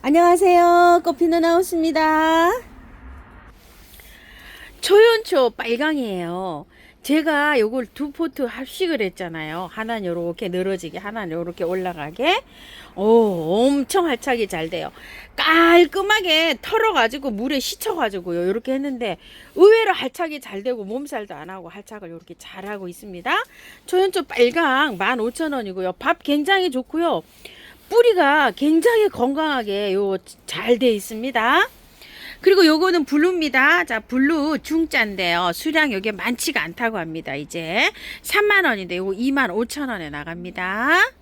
안녕하세요. 꽃피는 하우스입니다. 초연초 빨강이에요. 제가 요걸 두 포트 합식을 했잖아요. 하나는 요렇게 늘어지게, 하나는 요렇게 올라가게. 엄청 활착이 잘 돼요. 깔끔하게 털어가지고 물에 씻어가지고요. 요렇게 했는데 의외로 활착이 잘 되고 몸살도 안 하고 활착을 요렇게 잘 하고 있습니다. 초연초 빨강 15,000원이고요. 밥 굉장히 좋고요. 뿌리가 굉장히 건강하게 잘 돼 있습니다. 그리고 요거는 블루입니다. 자, 블루 중짜인데요. 수량 요게 많지가 않다고 합니다. 이제 3만원인데 요거 25,000원에 나갑니다.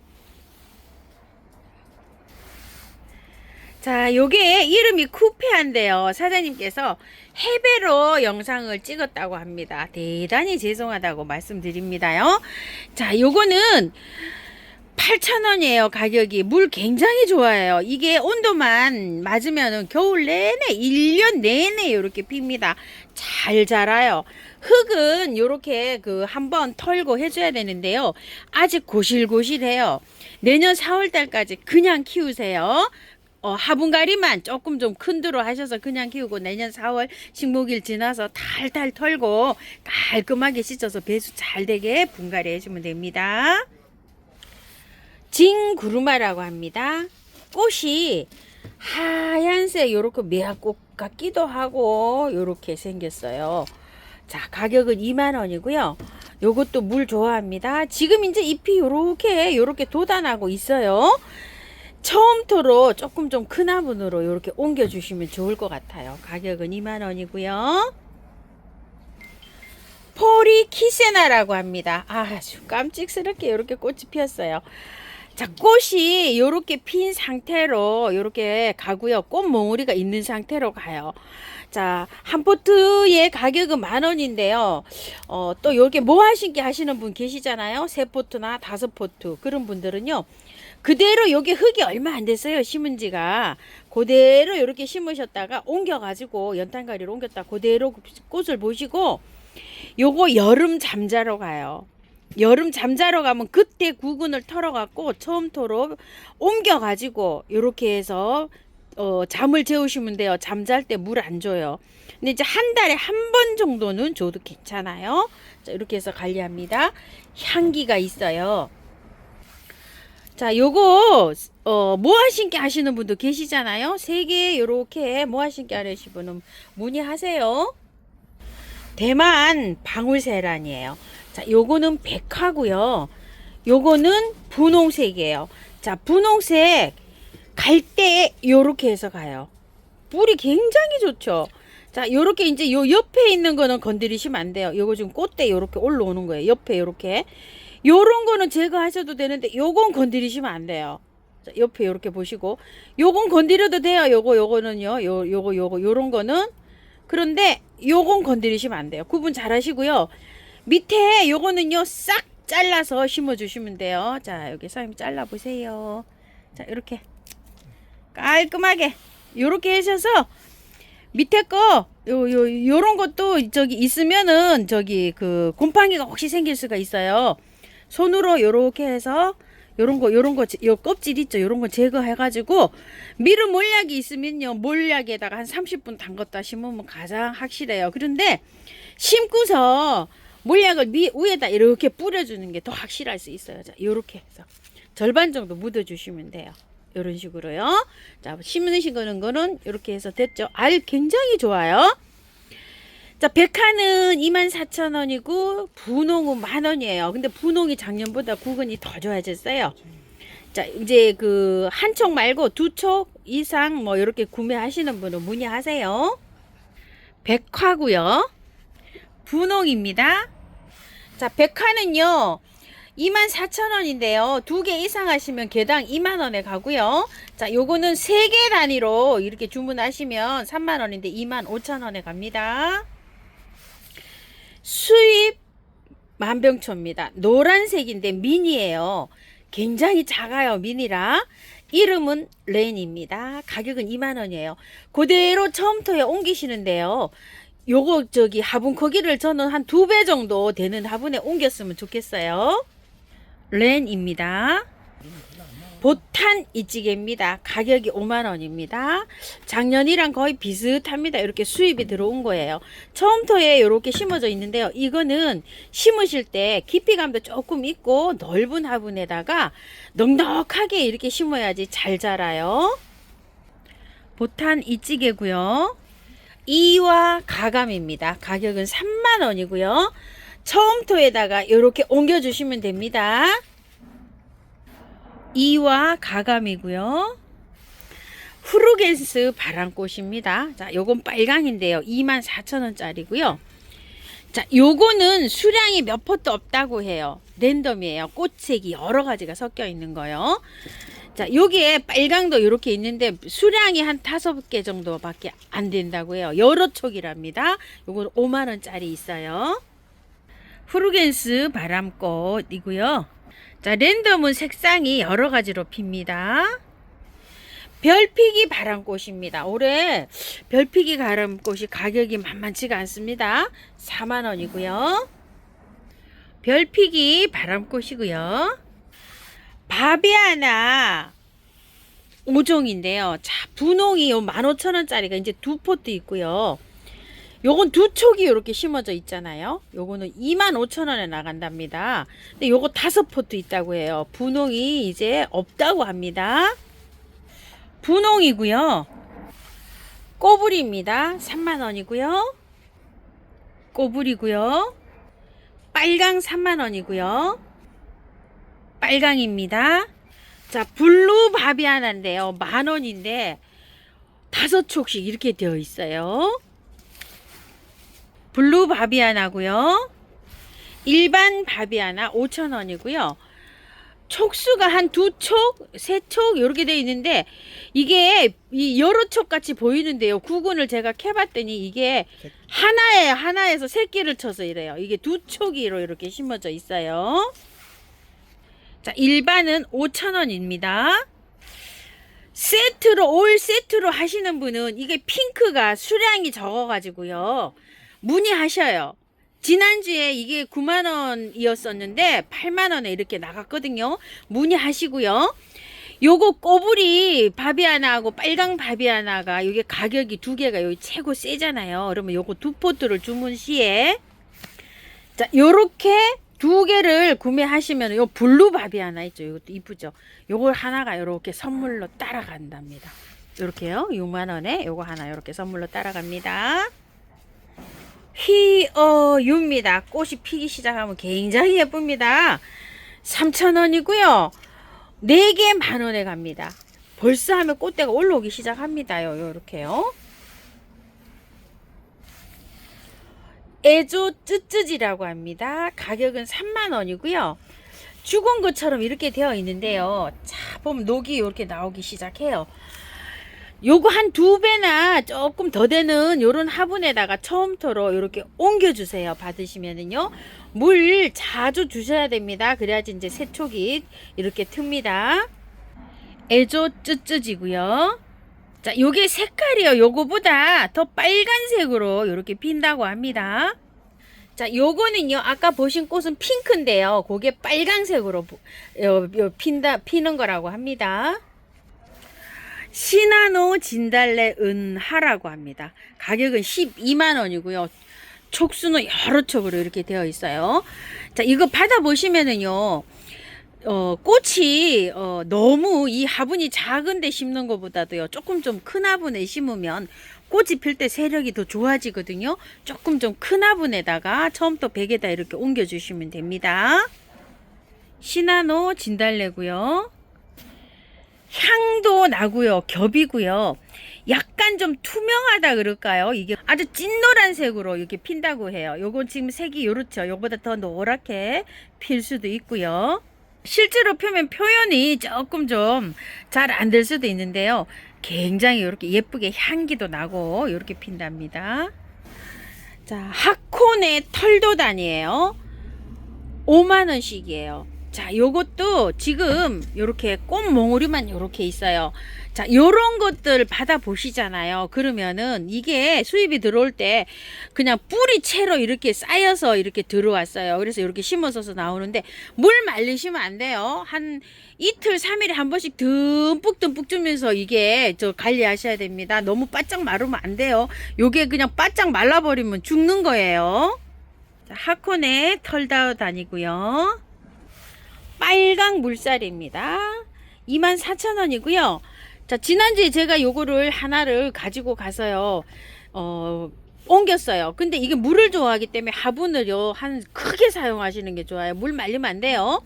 자, 요게 이름이 쿠페한데요. 사장님께서 해배로 영상을 찍었다고 합니다. 대단히 죄송하다고 말씀드립니다요. 자, 요거는 8,000원이에요. 가격이. 물 굉장히 좋아요. 이게 온도만 맞으면은 겨울 내내 1년 내내 이렇게 핍니다. 잘 자라요. 흙은 요렇게 한번 털고 해줘야 되는데요. 아직 고실고실해요. 내년 4월달까지 그냥 키우세요. 화분가리만 조금 좀 큰 드로 하셔서 그냥 키우고 내년 4월 식목일 지나서 탈탈 털고 깔끔하게 씻어서 배수 잘 되게 분갈이 해주면 됩니다. 징구르마라고 합니다. 꽃이 하얀색 요렇게 매화꽃 같기도 하고 요렇게 생겼어요. 자, 가격은 2만원이고요. 요것도 물 좋아합니다. 지금 이제 잎이 요렇게 돋아나고 있어요. 처음부터 조금 좀 큰 화분으로 요렇게 옮겨 주시면 좋을 것 같아요. 가격은 2만원이고요. 포리키세나라고 합니다. 아주 깜찍스럽게 이렇게 꽃이 피었어요. 자, 꽃이 요렇게 핀 상태로 요렇게 가고요. 꽃몽우리가 있는 상태로 가요. 자, 한 포트의 가격은 10,000원인데요. 또 요렇게 모아심기 하시는 분 계시잖아요. 3포트나 5포트. 그런 분들은요. 그대로 요게 흙이 얼마 안 됐어요. 심은 지가. 그대로 요렇게 심으셨다가 옮겨가지고 연탄가리로 옮겼다. 그대로 꽃을 보시고 요거 여름 잠자러 가요. 여름 잠자러 가면 그때 구근을 털어갖고 처음토로 옮겨가지고 요렇게 해서 잠을 재우시면 돼요. 잠잘 때 물 안 줘요. 근데 이제 한 달에 한 번 정도는 줘도 괜찮아요. 자, 이렇게 해서 관리합니다. 향기가 있어요. 자, 요거 모아심기 하시는 분도 계시잖아요. 3개 요렇게 모아심기 하시는 분은 문의하세요. 대만 방울세란이에요. 자, 요거는 백화고요. 요거는 분홍색이에요. 자, 분홍색 갈 때 요렇게 해서 가요. 뿌리 굉장히 좋죠. 자, 요렇게 이제 요 옆에 있는 거는 건드리시면 안 돼요. 요거 지금 꽃대 요렇게 올라오는 거예요. 옆에 요렇게. 요런 거는 제거하셔도 되는데 요건 건드리시면 안 돼요. 자, 옆에 요렇게 보시고 요건 건드려도 돼요. 요거는요. 요런 거는 그런데 요건 건드리시면 안 돼요. 구분 잘 하시고요. 밑에 요거는요 싹 잘라서 심어 주시면 돼요. 자, 여기 사장님 잘라 보세요. 자, 이렇게 깔끔하게 요렇게 하셔서 밑에 거 요런 것도 저기 있으면은 저기 곰팡이가 혹시 생길 수가 있어요. 손으로 요렇게 해서 요런 거 요 껍질 있죠. 요런 거 제거해 가지고 미름 몰약이 있으면요 몰약에다가 한 30분 담갔다 심으면 가장 확실해요. 그런데 심고서 몰약을 위에다 이렇게 뿌려주는 게 더 확실할 수 있어요. 자, 요렇게 해서 절반 정도 묻어주시면 돼요. 요런 식으로요. 자, 심으시는 거는 이렇게 해서 됐죠. 알 굉장히 좋아요. 자, 백화는 24,000원이고 분홍은 10,000원이에요. 근데 분홍이 작년보다 구근이 더 좋아졌어요. 자, 이제 한 촉 말고 2촉 이상 뭐 이렇게 구매하시는 분은 문의하세요. 백화고요. 분홍입니다. 자, 백화는요 24,000원인데요 2개 이상 하시면 개당 2만원에 가고요. 자, 요거는 3개 단위로 이렇게 주문하시면 3만원인데 25,000원에 갑니다. 수입 만병초입니다. 노란색인데 미니예요. 굉장히 작아요. 미니라. 이름은 렌입니다. 가격은 2만원이에요. 그대로 처음부터 옮기시는데요. 요거 저기 화분 크기를 저는 한 2배 정도 되는 화분에 옮겼으면 좋겠어요. 렌입니다. 보탄 이찌개입니다. 가격이 5만원입니다. 작년이랑 거의 비슷합니다. 이렇게 수입이 들어온 거예요. 처음부터에 이렇게 심어져 있는데요. 이거는 심으실 때 깊이감도 조금 있고 넓은 화분에다가 넉넉하게 이렇게 심어야지 잘 자라요. 보탄 이찌개고요. 이와 가감입니다. 가격은 3만원이고요. 처음부터에다가 이렇게 옮겨주시면 됩니다. 이와 가감이고요. 후르겐스 바람꽃입니다. 자, 요건 빨강인데요. 24,000원짜리고요. 자, 요거는 수량이 몇 포트 없다고 해요. 랜덤이에요. 꽃색이 여러 가지가 섞여 있는 거요. 자, 여기에 빨강도 이렇게 있는데 수량이 한 5개 정도밖에 안 된다고 해요. 여러 촉이랍니다. 요건 5만원짜리 있어요. 후르겐스 바람꽃이고요. 자, 랜덤은 색상이 여러 가지로 핍니다. 별피기 바람꽃입니다. 올해 별피기 바람꽃이 가격이 만만치가 않습니다. 4만원이고요. 별피기 바람꽃이고요. 바비아나 5종인데요. 자, 분홍이 15,000원짜리가 이제 2포트 있고요. 요건 2촉이 이렇게 심어져 있잖아요. 요거는 25,000원에 나간답니다. 근데 요거 5포트 있다고 해요. 분홍이 이제 없다고 합니다. 분홍이고요. 꼬부리입니다. 3만원이고요. 꼬부리고요. 빨강 3만원이고요. 빨강입니다. 자, 블루 바비아나인데요. 만원인데 5촉씩 이렇게 되어 있어요. 블루 바비아나고요. 일반 바비아나 5,000원이고요. 촉수가 한 2촉, 3촉 이렇게 되어 있는데 이게 여러 촉 같이 보이는데요. 구근을 제가 캐봤더니 이게 하나에서 새끼를 쳐서 이래요. 이게 2촉이로 이렇게 심어져 있어요. 자, 일반은 5,000원입니다. 세트로, 올 세트로 하시는 분은 이게 핑크가 수량이 적어가지고요. 문의하셔요. 지난주에 이게 9만원이었었는데 8만원에 이렇게 나갔거든요. 문의하시고요. 요거 꼬부리 바비아나하고 빨강 바비아나가 이게 가격이 두 개가 여기 최고 세잖아요. 그러면 요거 2포트를 주문 시에 자, 요렇게 2개를 구매하시면 요 블루 바비아나 있죠. 이것도 이쁘죠. 요걸 하나가 요렇게 선물로 따라간답니다. 요렇게요. 6만원에 요거 하나 요렇게 선물로 따라갑니다. 희어유입니다. 꽃이 피기 시작하면 굉장히 예쁩니다. 3,000원이고요. 4개 만원에 갑니다. 벌써 하면 꽃대가 올라오기 시작합니다요. 요렇게요. 에조 쯔쯔지라고 합니다. 가격은 3만원이고요. 죽은 것처럼 이렇게 되어 있는데요. 자, 보면 녹이 이렇게 나오기 시작해요. 요거 한 2배나 조금 더 되는 요런 화분에다가 처음부터 이렇게 옮겨주세요. 받으시면은요. 물 자주 주셔야 됩니다. 그래야지 이제 새촉이 이렇게 틉니다. 에조 쯔쯔지고요. 자, 요게 색깔이요. 요거보다 더 빨간색으로 이렇게 핀다고 합니다. 자, 요거는요. 아까 보신 꽃은 핑크인데요. 그게 빨간색으로 피는 거라고 합니다. 시나노 진달래 은하라고 합니다. 가격은 12만원이고요. 촉수는 여러 촉으로 이렇게 되어 있어요. 자, 이거 받아보시면은요. 꽃이 너무 이 화분이 작은데 심는 것보다도요. 조금 좀 큰 화분에 심으면 꽃이 필 때 세력이 더 좋아지거든요. 조금 좀 큰 화분에다가 처음부터 백에다 이렇게 옮겨 주시면 됩니다. 시나노 진달래고요. 향도 나고요. 겹이고요. 약간 좀 투명하다 그럴까요? 이게 아주 찐노란색으로 이렇게 핀다고 해요. 요건 지금 색이 요렇죠. 요거보다 더 노랗게 필 수도 있고요. 실제로 펴면 표현이 조금 좀 잘 안 될 수도 있는데요. 굉장히 이렇게 예쁘게 향기도 나고 이렇게 핀답니다. 자, 하코네 털도단이에요. 5만원씩이에요. 자, 요것도 지금 요렇게 꽃몽우리만 요렇게 있어요. 자, 요런 것들 받아 보시잖아요. 그러면은 이게 수입이 들어올 때 그냥 뿌리채로 이렇게 쌓여서 이렇게 들어왔어요. 그래서 이렇게 심어서 나오는데 물 말리시면 안 돼요. 한 이틀, 3일에 한 번씩 듬뿍 주면서 이게 저 관리하셔야 됩니다. 너무 바짝 마르면 안 돼요. 요게 그냥 바짝 말라버리면 죽는 거예요. 자, 하코네 털다우 다니고요. 빨강 물살입니다. 24,000원이고요. 자, 지난주에 제가 요거를 하나를 가지고 가서요. 옮겼어요. 근데 이게 물을 좋아하기 때문에 화분을요. 한 크게 사용하시는 게 좋아요. 물 말리면 안 돼요.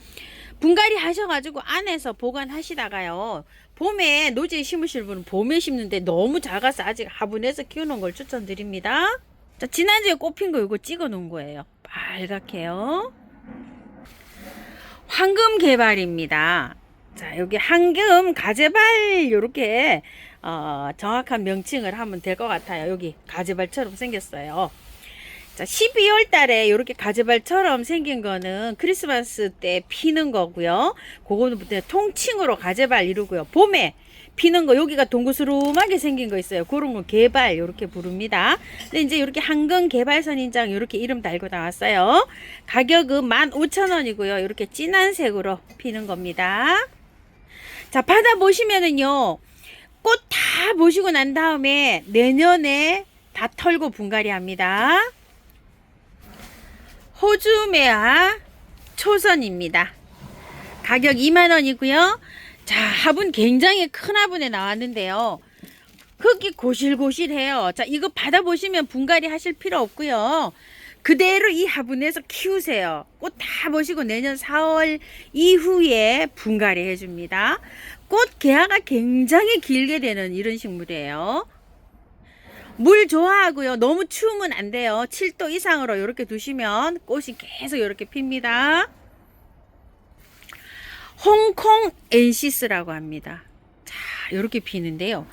분갈이 하셔가지고 안에서 보관하시다가요. 봄에 노지에 심으실 분은 봄에 심는데 너무 작아서 아직 화분에서 키우는 걸 추천드립니다. 자, 지난주에 꽃핀 거 이거 찍어 놓은 거예요. 빨갛게요. 황금 개발입니다. 자, 여기 황금 가재발 요렇게 정확한 명칭을 하면 될 것 같아요. 여기 가재발처럼 생겼어요. 자, 12월 달에 요렇게 가재발처럼 생긴 거는 크리스마스 때 피는 거고요. 그거는 통칭으로 가재발 이루고요. 봄에 피는 거 여기가 동그스름하게 생긴 거 있어요. 그런 거 개발 요렇게 부릅니다. 근데 이제 이렇게 황금 개발 선인장 요렇게 이름 달고 나왔어요. 가격은 15,000원이고요. 이렇게 진한 색으로 피는 겁니다. 자, 받아보시면은요. 꽃 다 보시고 난 다음에 내년에 다 털고 분갈이 합니다. 호주메아 초선입니다. 가격 2만원이고요. 자, 화분 굉장히 큰 화분에 나왔는데요. 흙이 고실고실해요. 자, 이거 받아보시면 분갈이 하실 필요 없고요. 그대로 이 화분에서 키우세요. 꽃 다 보시고 내년 4월 이후에 분갈이 해줍니다. 꽃 개화가 굉장히 길게 되는 이런 식물이에요. 물 좋아하고요. 너무 추우면 안 돼요. 7도 이상으로 이렇게 두시면 꽃이 계속 이렇게 핍니다. 홍콩 엔시스라고 합니다. 자, 이렇게 피는데요.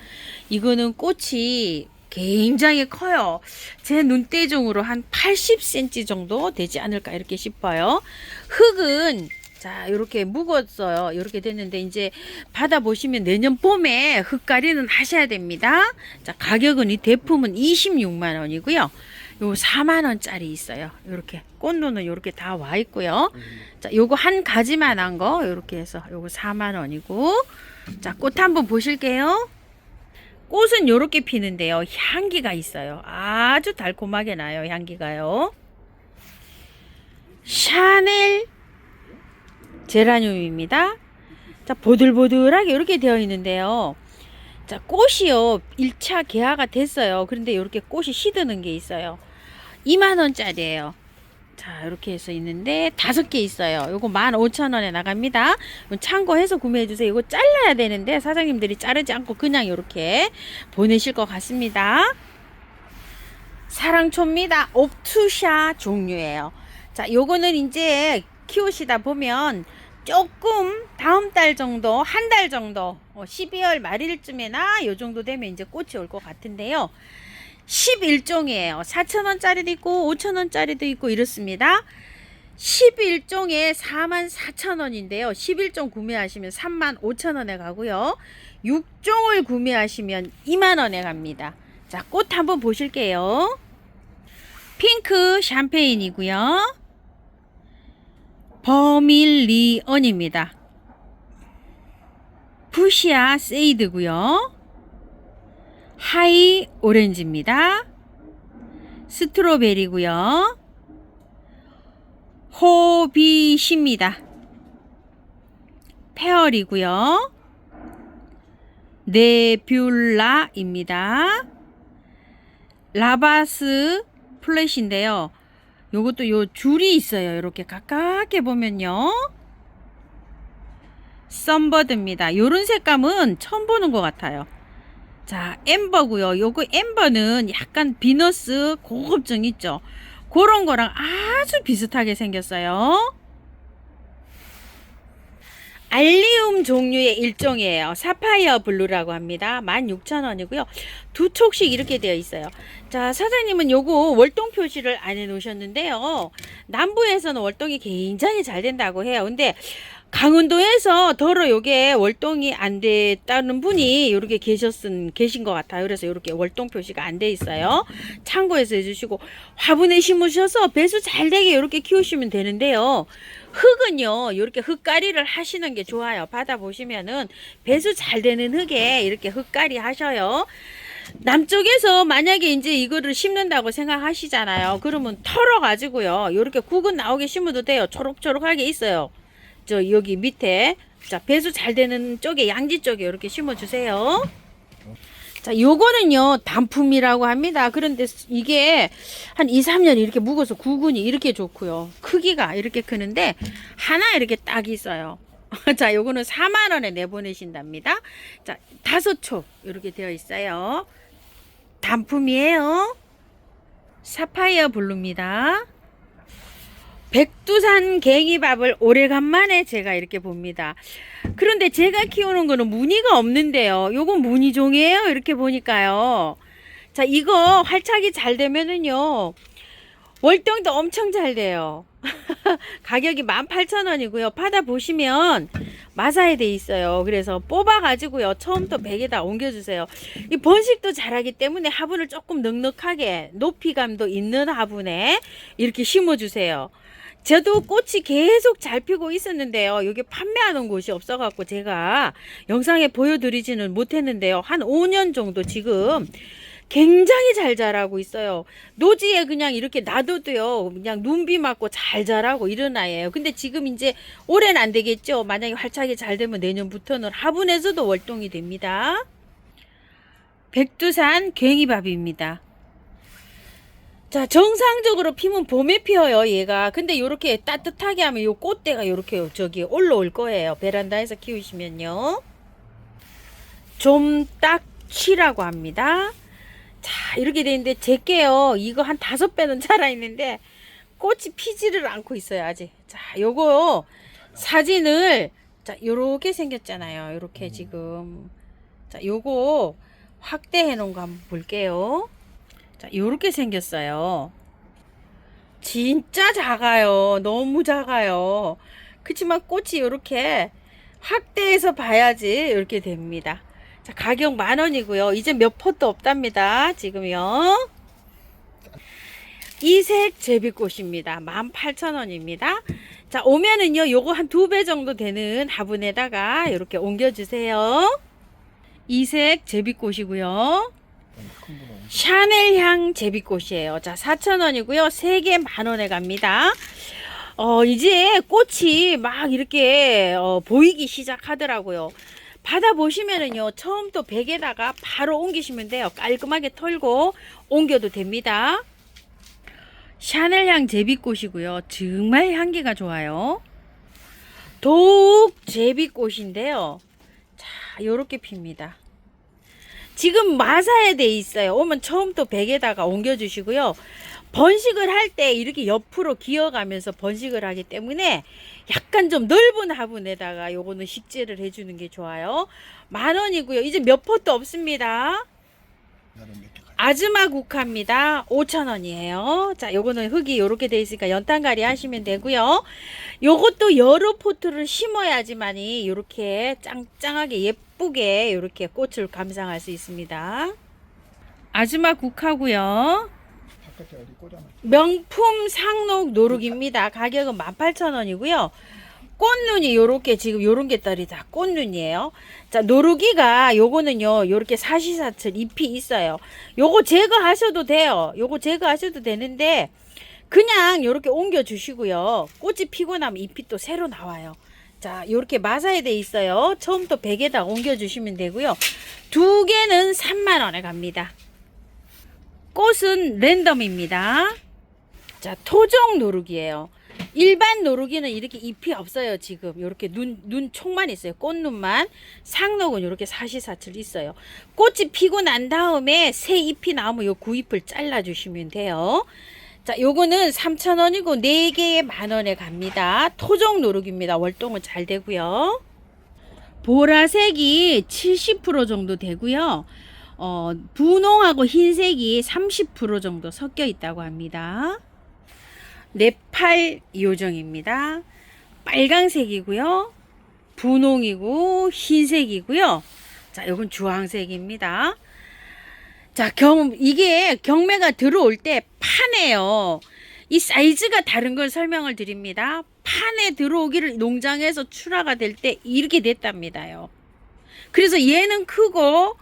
이거는 꽃이 굉장히 커요. 제 눈대중으로 한 80cm 정도 되지 않을까 이렇게 싶어요. 흙은 자, 이렇게 묵었어요. 이렇게 됐는데 이제 받아보시면 내년 봄에 흙갈이는 하셔야 됩니다. 자, 가격은 이 대품은 26만 원이고요. 요 4만 원짜리 있어요. 이렇게 꽃노는 이렇게 다 와 있고요. 자, 요거 한 가지만 한 거 이렇게 해서 요거 4만 원이고. 자, 꽃 한번 보실게요. 꽃은 이렇게 피는데요. 향기가 있어요. 아주 달콤하게 나요. 향기가요. 샤넬 제라늄입니다. 자, 보들보들하게 이렇게 되어 있는데요. 자, 꽃이요. 1차 개화가 됐어요. 그런데 이렇게 꽃이 시드는 게 있어요. 2만 원짜리예요. 자, 이렇게 해서 있는데 5개 있어요. 요거 15,000원에 나갑니다. 참고해서 구매해 주세요. 이거 잘라야 되는데 사장님들이 자르지 않고 그냥 이렇게 보내실 것 같습니다. 사랑초입니다. 옵투샤 종류예요. 자, 요거는 이제 키우시다 보면 조금 다음 달 정도, 한 달 정도, 12월 말일쯤에나 요 정도 되면 이제 꽃이 올 것 같은데요. 11종이에요. 4,000원짜리도 있고 5,000원짜리도 있고 이렇습니다. 11종에 44,000원인데요. 11종 구매하시면 35,000원에 가고요. 6종을 구매하시면 2만원에 갑니다. 자, 꽃 한번 보실게요. 핑크 샴페인이고요. 버밀리언입니다. 푸시아 세이드고요. 하이 오렌지입니다. 스트로베리고요. 호비시입니다. 페어리고요. 네뷸라입니다. 라바스 플래시인데요. 요것도 요 줄이 있어요. 이렇게 가깝게 보면요. 썬버드입니다. 요런 색감은 처음 보는 것 같아요. 자, 엠버고요. 요거 엠버는 약간 비너스 고급증 있죠. 그런 거랑 아주 비슷하게 생겼어요. 알리움 종류의 일종이에요. 사파이어 블루라고 합니다. 16,000원이고요. 두 촉씩 이렇게 되어 있어요. 자, 사장님은 요거 월동 표시를 안 해 놓으셨는데요. 남부에서는 월동이 굉장히 잘 된다고 해요. 근데 강원도에서 더러 요게 월동이 안 됐다는 분이 이렇게 계신 것 같아요. 그래서 이렇게 월동 표시가 안 돼 있어요. 참고해서 해주시고, 화분에 심으셔서 배수 잘 되게 이렇게 키우시면 되는데요. 흙은요, 이렇게 흙가리를 하시는 게 좋아요. 받아보시면은 배수 잘 되는 흙에 이렇게 흙가리 하셔요. 남쪽에서 만약에 이제 이거를 심는다고 생각하시잖아요. 그러면 털어가지고요, 이렇게 국은 나오게 심어도 돼요. 초록초록하게 있어요. 저 여기 밑에, 자, 배수 잘 되는 쪽에, 양지 쪽에 이렇게 심어주세요. 자, 요거는요 단품이라고 합니다. 그런데 이게 한 2, 3년 이렇게 묵어서 구근이 이렇게 좋고요. 크기가 이렇게 크는데 하나 이렇게 딱 있어요. 자, 요거는 4만 원에 내보내신답니다. 자, 5촉 이렇게 되어 있어요. 단품이에요. 사파이어 블루입니다. 백두산 갱이밥을 오래간만에 제가 이렇게 봅니다. 그런데 제가 키우는 거는 무늬가 없는데요. 요건 무늬종이에요. 이렇게 보니까요. 자, 이거 활착이 잘 되면은요, 월동도 엄청 잘 돼요. 가격이 18,000원이고요. 받아보시면 마사에 돼 있어요. 그래서 뽑아가지고요, 처음부터 백에다 옮겨주세요. 이 번식도 잘하기 때문에 화분을 조금 넉넉하게 높이감도 있는 화분에 이렇게 심어주세요. 저도 꽃이 계속 잘 피고 있었는데요. 여기 판매하는 곳이 없어갖고 제가 영상에 보여드리지는 못했는데요. 한 5년 정도 지금 굉장히 잘 자라고 있어요. 노지에 그냥 이렇게 놔둬도요, 그냥 눈비 맞고 잘 자라고 이런 아이예요. 근데 지금 이제 올해는 안 되겠죠. 만약에 활착이 잘 되면 내년부터는 화분에서도 월동이 됩니다. 백두산 괭이밥입니다. 자, 정상적으로 피면 봄에 피어요, 얘가. 근데 요렇게 따뜻하게 하면 요 꽃대가 요렇게 저기 올라올 거예요. 베란다에서 키우시면요. 좀딱치라고 합니다. 자, 이렇게 돼 있는데 제게요, 이거 한 5배는 자라 있는데 꽃이 피지를 않고 있어요, 아직. 자, 요거 사진을, 자, 요렇게 생겼잖아요. 요렇게 지금. 자, 요거 확대해 놓은 거 한번 볼게요. 자, 요렇게 생겼어요. 진짜 작아요. 너무 작아요. 그치만 꽃이 요렇게 확대해서 봐야지 이렇게 됩니다. 자, 가격 10,000원이고요. 이제 몇 포도 없답니다. 지금요. 이색 제비꽃입니다. 18,000원입니다. 자, 오면은요, 요거 한 2배 정도 되는 화분에다가 이렇게 옮겨주세요. 이색 제비꽃이고요. 샤넬향 제비꽃이에요. 자, 4,000원이고요. 3개 10,000원에 갑니다. 이제 꽃이 막 이렇게 보이기 시작하더라고요. 받아보시면은요, 처음부터 백에다가 바로 옮기시면 돼요. 깔끔하게 털고 옮겨도 됩니다. 샤넬향 제비꽃이고요. 정말 향기가 좋아요. 독 제비꽃인데요. 자, 요렇게 핍니다. 지금 마사에 돼 있어요. 오면 처음부터 백에다가 옮겨주시고요. 번식을 할 때 이렇게 옆으로 기어가면서 번식을 하기 때문에 약간 좀 넓은 화분에다가 요거는 식재를 해주는 게 좋아요. 10,000원이고요. 이제 몇 포도 없습니다. 아즈마 국화입니다. 5,000원이에요. 자, 요거는 흙이 요렇게 돼 있으니까 연탄가리 하시면 되고요. 요것도 여러 포트를 심어야지만이 요렇게 짱짱하게 예쁘게 요렇게 꽃을 감상할 수 있습니다. 아즈마 국화고요. 명품 상록 노룩입니다. 가격은 18,000원이고요. 꽃눈이 요렇게 지금 요런 게 딸이 다 꽃눈이에요. 자, 노루기가 요거는요, 요렇게 사시사철 잎이 있어요. 요거 제거하셔도 돼요. 요거 제거하셔도 되는데 그냥 요렇게 옮겨 주시고요. 꽃이 피고 나면 잎이 또 새로 나와요. 자, 요렇게 마사에 돼 있어요. 처음부터 백에다 옮겨 주시면 되고요. 2개는 30,000원에 갑니다. 꽃은 랜덤입니다. 자, 토종 노루기예요. 일반 노루기는 이렇게 잎이 없어요. 지금 이렇게 눈 총만 있어요. 꽃눈만. 상록은 이렇게 사시사철 있어요. 꽃이 피고 난 다음에 새 잎이 나오면 요 구잎을 잘라 주시면 돼요. 자, 요거는 3,000원이고 4개에 10,000원에 갑니다. 토종 노룩입니다. 월동은 잘 되고요. 보라색이 70% 정도 되고요. 분홍하고 흰색이 30% 정도 섞여 있다고 합니다. 네팔 요정입니다. 빨강색이고요. 분홍이고 흰색이고요. 자, 요건 주황색입니다. 자, 이게 경매가 들어올 때 판에요. 이 사이즈가 다른 걸 설명을 드립니다. 판에 들어오기를 농장에서 출하가 될 때 이렇게 됐답니다요. 그래서 얘는 크고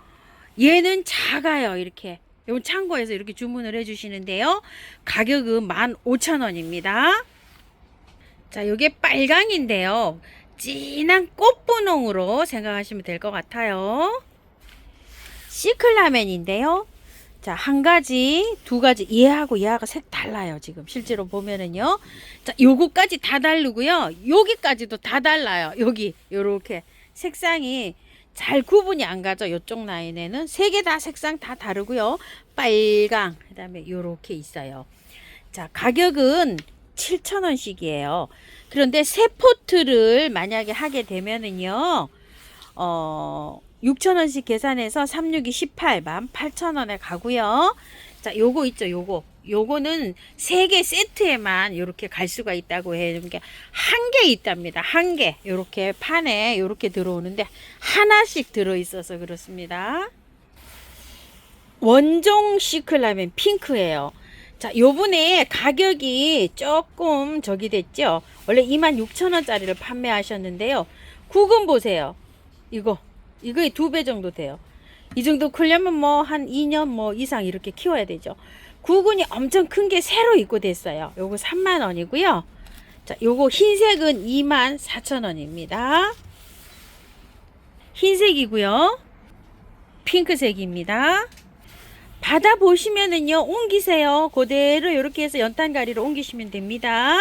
얘는 작아요. 이렇게. 요 창고에서 이렇게 주문을 해 주시는데요. 가격은 15,000원입니다. 자, 요게 빨강인데요. 진한 꽃분홍으로 생각하시면 될 것 같아요. 시클라멘인데요. 자, 한 가지, 두 가지, 얘하고 색 달라요. 지금 실제로 보면은요. 자, 요거까지 다 다르고요. 여기까지도 다 달라요. 여기 요렇게 색상이 잘 구분이 안 가죠. 요쪽 라인에는 세 개 다 색상 다 다르고요. 빨강, 그다음에 요렇게 있어요. 자, 가격은 7,000원씩이에요. 그런데 세 포트를 만약에 하게 되면은요. 6,000원씩 계산해서 362 18 18,000원에 가고요. 자, 요거 있죠. 요거는 3개 세트에만 이렇게 갈 수가 있다고 해요. 이게 한 개 있답니다. 한 개. 요렇게 판에 요렇게 들어오는데 하나씩 들어 있어서 그렇습니다. 원종 시클라멘 핑크예요. 자, 요번에 가격이 조금 저기 됐죠. 원래 26,000원짜리를 판매하셨는데요. 구근 보세요. 이거의 2배 정도 돼요. 이 정도 크려면 뭐 한 2년 뭐 이상 이렇게 키워야 되죠. 구근이 엄청 큰 게 새로 입고됐어요. 요거 30,000원이고요. 자, 요거 흰색은 24,000원입니다. 흰색이고요. 핑크색입니다. 받아 보시면은요, 옮기세요. 그대로 이렇게 해서 연탄가리로 옮기시면 됩니다.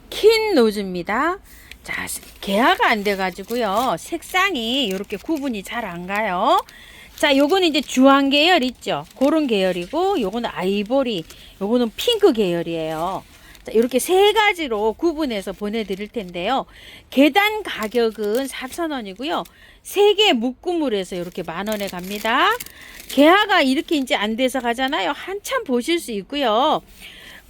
킨 노즈입니다. 자, 개화가 안 돼가지고요. 색상이 이렇게 구분이 잘 안 가요. 자, 요거는 이제 주황 계열 있죠. 그런 계열이고, 요거는 아이보리, 요거는 핑크 계열이에요. 자, 이렇게 세 가지로 구분해서 보내드릴 텐데요. 계단 가격은 4,000원이고요. 세 개 묶음으로 해서 이렇게 10,000원에 갑니다. 개화가 이렇게 이제 안 돼서 가잖아요. 한참 보실 수 있고요.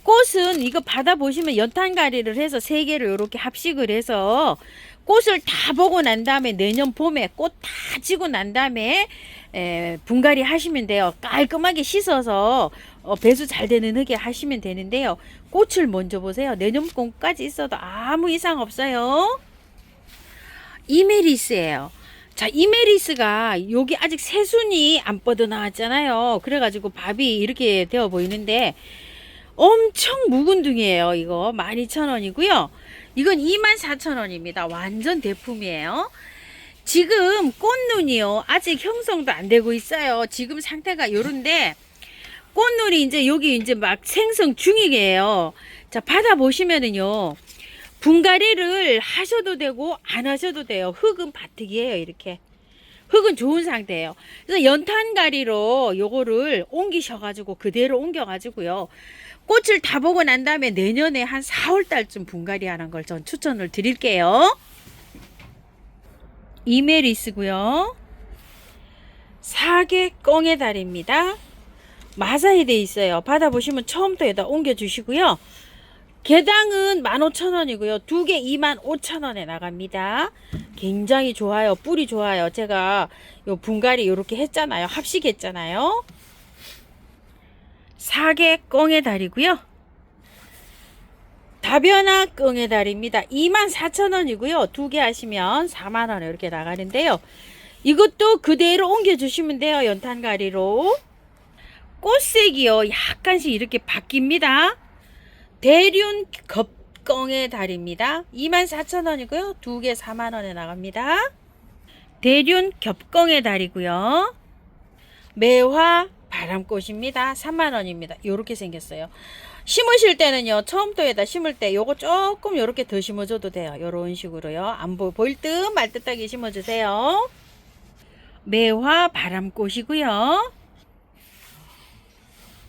꽃은 이거 받아보시면 연탄가리를 해서 세 개를 이렇게 합식을 해서 꽃을 다 보고 난 다음에 내년 봄에 꽃 다 지고 난 다음에 분갈이 하시면 돼요. 깔끔하게 씻어서 배수 잘 되는 흙에 하시면 되는데요. 꽃을 먼저 보세요. 내년 봄까지 있어도 아무 이상 없어요. 이메리스예요. 자, 이메리스가 여기 아직 새순이 안 뻗어 나왔잖아요. 그래가지고 밥이 이렇게 되어 보이는데 엄청 묵은 둥이에요. 이거 12,000원이고요. 이건 24,000원입니다. 완전 대품이에요. 지금 꽃눈이요. 아직 형성도 안 되고 있어요. 지금 상태가 요런데 꽃눈이 이제 여기 이제 막 생성 중이에요. 자, 받아보시면은요. 분갈이를 하셔도 되고 안 하셔도 돼요. 흙은 바특이에요. 이렇게. 흙은 좋은 상태예요. 그래서 연탄가리로 요거를 옮기셔가지고 그대로 옮겨가지고요. 꽃을 다 보고 난 다음에 내년에 한 4월 달쯤 분갈이 하는 걸 전 추천을 드릴게요. 이메리스고요. 사계 꽁의 달입니다. 마사이 돼 있어요. 받아보시면 처음부터 여기다 옮겨 주시고요. 개당은 15,000원이고요. 두 개 25,000원에 나갑니다. 굉장히 좋아요. 뿌리 좋아요. 제가 요 분갈이 요렇게 했잖아요. 합식했잖아요. 사계 꽁의 달이고요. 다변화 꽁의 달입니다. 24,000원이고요. 두 개 하시면 4만원에 이렇게 나가는데요. 이것도 그대로 옮겨 주시면 돼요. 연탄가리로. 꽃색이요. 약간씩 이렇게 바뀝니다. 대륜 겁꽁의 달입니다. 24,000원이고요. 두 개 4만원에 나갑니다. 대륜 겹꽁의 달이고요. 매화 바람꽃입니다. 3만원입니다. 요렇게 생겼어요. 심으실 때는요. 처음부터에다 심을 때 요거 조금 요렇게 더 심어줘도 돼요. 요런 식으로요. 안 보일 듯 말 듯하게 심어주세요. 매화 바람꽃이고요.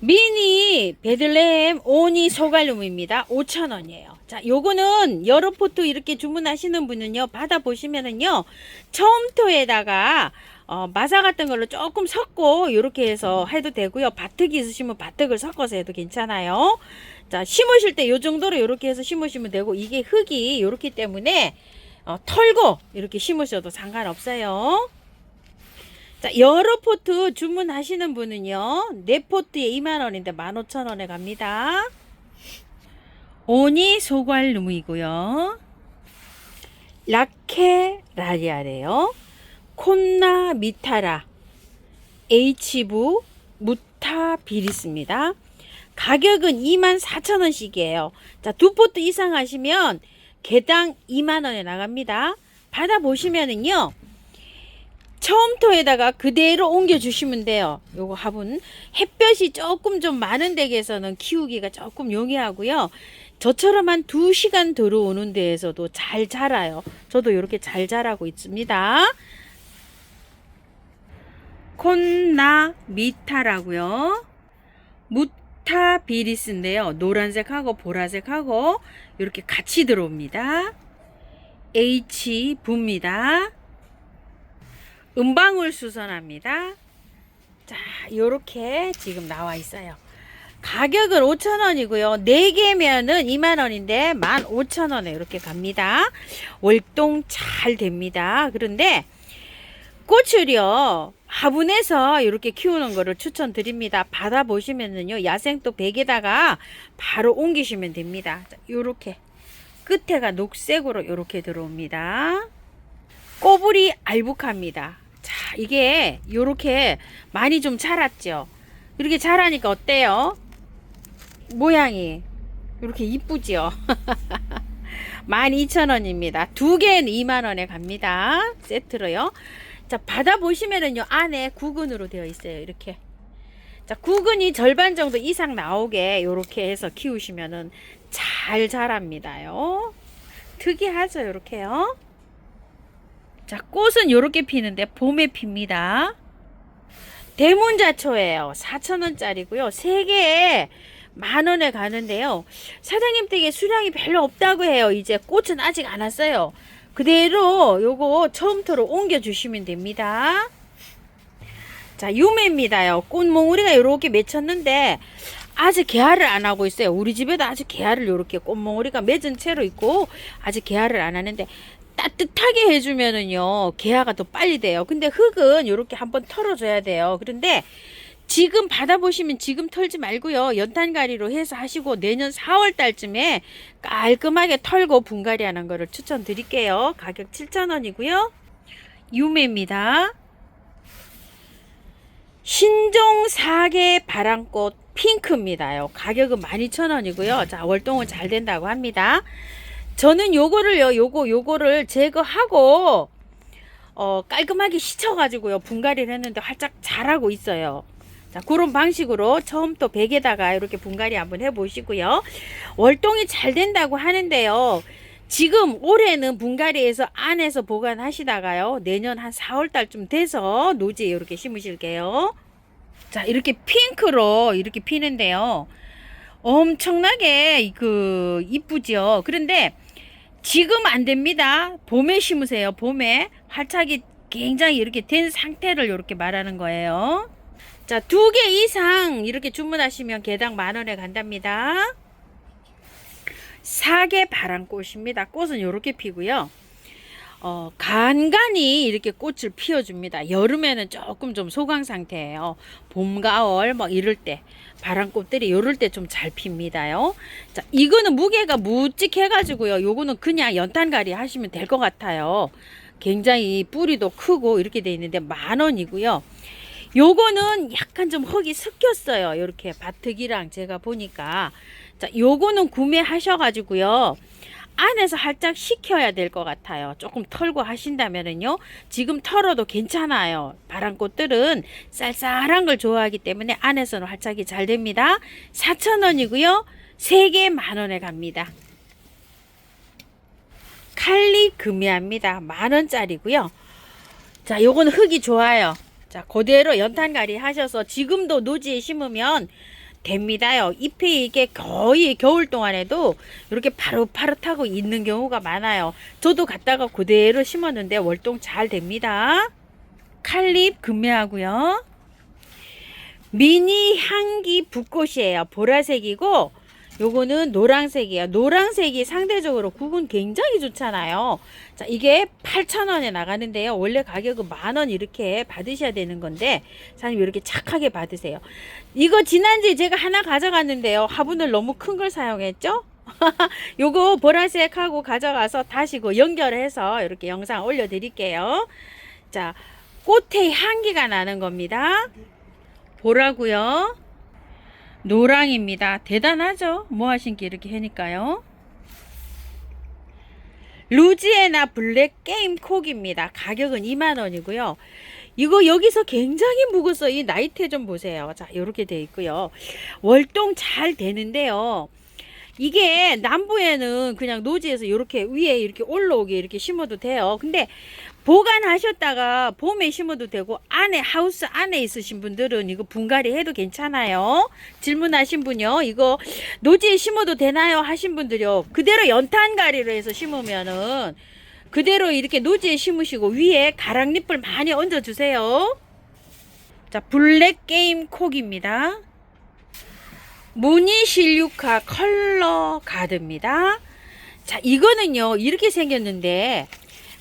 미니 베들레헴 오니 소갈륨입니다. 5,000원이에요. 자, 요거는 여러 포트 이렇게 주문하시는 분은요, 받아보시면은요, 처음토에다가 마사 같은 걸로 조금 섞고 이렇게 해서 해도 되고요. 바특이 있으시면 바특을 섞어서 해도 괜찮아요. 자, 심으실 때 요 정도로 이렇게 해서 심으시면 되고, 이게 흙이 이렇기 때문에 털고 이렇게 심으셔도 상관없어요. 자, 여러 포트 주문하시는 분은요, 4포트에 2만원인데 15,000원에 갑니다. 오니 소괄루무이고요. 라케 라리아래요. 콘나 미타라 H부 무타 비리스입니다. 가격은 24,000원씩이에요. 자, 2포트 이상 하시면 개당 2만원에 나갑니다. 받아보시면은요, 처음토에다가 그대로 옮겨 주시면 돼요. 요거 화분 햇볕이 조금 좀 많은 댁에서는 키우기가 조금 용이하고요. 저처럼 한 2시간 들어오는 데에서도 잘 자라요. 저도 이렇게 잘 자라고 있습니다. 콘나 미타라고요. 무타 비리스인데요. 노란색하고 보라색하고 이렇게 같이 들어옵니다. H 부입니다. 은방울 수선합니다. 자, 요렇게 지금 나와 있어요. 가격은 5,000원이고요. 4개면은 2만원인데 15,000원에 이렇게 갑니다. 월동 잘 됩니다. 그런데 꽃을요, 화분에서 이렇게 키우는 거를 추천드립니다. 받아보시면은요, 야생토 100에다가 바로 옮기시면 됩니다. 자, 요렇게 끝에가 녹색으로 요렇게 들어옵니다. 꼬부리 알부카입니다. 자, 이게 요렇게 많이 좀 자랐죠. 이렇게 자라니까 어때요? 모양이 이렇게 이쁘죠. 12,000원입니다. 2개는 2만원에 갑니다. 세트로요. 자, 받아보시면은요, 안에 구근으로 되어 있어요. 이렇게. 자, 구근이 절반 정도 이상 나오게 요렇게 해서 키우시면은 잘 자랍니다요. 특이하죠, 요렇게요. 자, 꽃은 요렇게 피는데 봄에 핍니다. 대문자초예요. 4,000원짜리고요. 3개에 10,000원에 가는데요. 사장님 댁에 수량이 별로 없다고 해요. 이제 꽃은 아직 안 왔어요. 그대로 요거 처음부터 옮겨 주시면 됩니다. 자, 유매입니다요. 꽃몽우리가 요렇게 맺혔는데 아직 개화를 안 하고 있어요. 우리 집에도 아직 개화를 요렇게 꽃몽우리가 맺은 채로 있고 아직 개화를 안 하는데, 따뜻하게 해주면은요, 개화가 더 빨리 돼요. 근데 흙은 요렇게 한번 털어줘야 돼요. 그런데 지금 받아보시면 지금 털지 말고요, 연탄가리로 해서 하시고 내년 4월 달쯤에 깔끔하게 털고 분갈이 하는 거를 추천드릴게요. 가격 7,000원이고요. 유매입니다. 신종 4개 바람꽃 핑크입니다요. 가격은 12,000원이고요. 자, 월동은 잘 된다고 합니다. 저는 요거를요, 요거를 제거하고 깔끔하게 씻어가지고요, 분갈이를 했는데 활짝 자라고 있어요. 자, 그런 방식으로 처음부터 100에다가 이렇게 분갈이 한번 해보시고요. 월동이 잘 된다고 하는데요, 지금 올해는 분갈이해서 안에서 보관하시다가요, 내년 한 4월 달쯤 돼서 노지에 이렇게 심으실게요. 자, 이렇게 핑크로 이렇게 피는데요, 엄청나게 이쁘죠. 그런데 지금 안 됩니다. 봄에 심으세요. 봄에 활착이 굉장히 이렇게 된 상태를 이렇게 말하는 거예요. 자, 2개 이상 이렇게 주문하시면 개당 10,000원에 간답니다. 4개 바람꽃입니다. 꽃은 이렇게 피고요. 간간히 이렇게 꽃을 피워줍니다. 여름에는 조금 좀 소강 상태예요. 봄, 가을 뭐 이럴 때 바람꽃들이 요럴 때 좀 잘 핍니다요. 자, 이거는 무게가 묵직해 가지고요, 요거는 그냥 연탄가리 하시면 될 것 같아요. 굉장히 뿌리도 크고 이렇게 돼 있는데 10,000원이고요. 요거는 약간 좀 흙이 섞였어요. 이렇게 바특이랑 제가 보니까. 자, 요거는 구매하셔가지고요, 안에서 활짝 식혀야 될 것 같아요. 조금 털고 하신다면은요, 지금 털어도 괜찮아요. 바람꽃들은 쌀쌀한 걸 좋아하기 때문에 안에서는 활착이 잘 됩니다. 4,000원이고요. 3개 10,000원에 갑니다. 칼리 금이합니다. 10,000원짜리고요. 자, 요거는 흙이 좋아요. 자, 그대로 연탄가리 하셔서 지금도 노지에 심으면 됩니다요. 잎이 이게 거의 겨울 동안에도 이렇게 파릇파릇하고 있는 경우가 많아요. 저도 갖다가 그대로 심었는데 월동 잘 됩니다. 칼립 금매하고요. 미니 향기 붓꽃이에요. 보라색이고 요거는 노란색이에요. 노란색이 상대적으로 국은 굉장히 좋잖아요. 자, 이게 8,000원에 나가는데요. 원래 가격은 10,000원 이렇게 받으셔야 되는 건데 사장님 이렇게 착하게 받으세요. 이거 지난주에 제가 하나 가져갔는데요. 화분을 너무 큰 걸 사용했죠? 요거 보라색하고 가져가서 다시 연결해서 이렇게 영상 올려드릴게요. 자, 꽃에 향기가 나는 겁니다. 보라고요. 노랑입니다. 대단하죠? 모아신기 이렇게 하니까요. 루지애나 블랙 게임 콕입니다. 가격은 20,000원이고요. 이거 여기서 굉장히 묵었어. 이 나이테 좀 보세요. 자, 이렇게 돼 있고요. 월동 잘 되는데요. 이게 남부에는 그냥 노지에서 이렇게 위에 이렇게 올라오게 이렇게 심어도 돼요. 근데 보관하셨다가 봄에 심어도 되고 안에 하우스 안에 있으신 분들은 이거 분갈이 해도 괜찮아요. 질문하신 분요. 이거 노지에 심어도 되나요? 하신 분들요. 그대로 연탄가리로 해서 심으면은 그대로 이렇게 노지에 심으시고 위에 가랑잎을 많이 얹어 주세요. 자, 블랙 게임 콕입니다. 무늬 실루카 컬러 가드입니다. 자, 이거는요 이렇게 생겼는데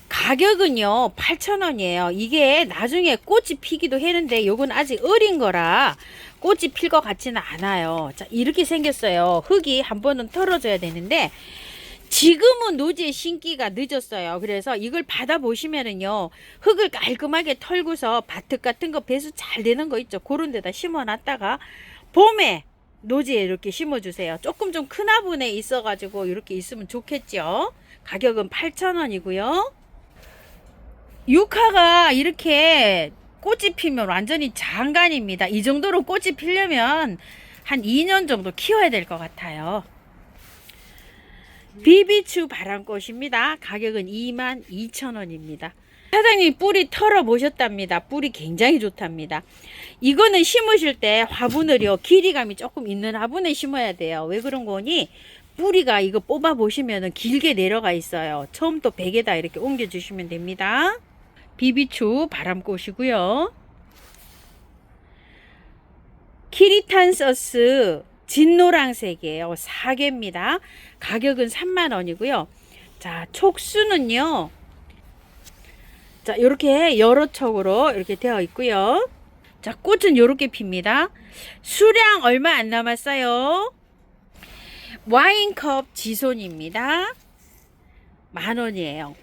가격은요 8,000원이에요. 이게 나중에 꽃이 피기도 했는데 요건 아직 어린 거라 꽃이 필 것 같지는 않아요. 자, 이렇게 생겼어요. 흙이 한 번은 털어줘야 되는데 지금은 노지에 심기가 늦었어요. 그래서 이걸 받아 보시면은요 흙을 깔끔하게 털고서 밭흙 같은 거 배수 잘 되는 거 있죠. 그런 데다 심어 놨다가 봄에 노지에 이렇게 심어 주세요. 조금 좀 큰 화분에 있어 가지고 이렇게 있으면 좋겠죠. 가격은 8,000원이고요. 유카가 이렇게 꽃이 피면 완전히 장관입니다. 이 정도로 꽃이 피려면 한 2년 정도 키워야 될 것 같아요. 비비추 바람꽃입니다. 가격은 22,000원입니다. 사장님 뿌리 털어 보셨답니다. 뿌리 굉장히 좋답니다. 이거는 심으실 때 화분을요 길이감이 조금 있는 화분에 심어야 돼요. 왜 그런 거니? 뿌리가 이거 뽑아 보시면은 길게 내려가 있어요. 처음부터 백에다 이렇게 옮겨 주시면 됩니다. 비비추 바람꽃이고요. 키리탄서스 진노랑색이에요. 4개입니다. 가격은 30,000원이고요. 자, 촉수는요. 자, 이렇게 여러 촉으로 이렇게 되어 있고요. 자, 꽃은 이렇게 핍니다. 수량 얼마 안 남았어요. 와인컵 지손입니다. 10,000원이에요.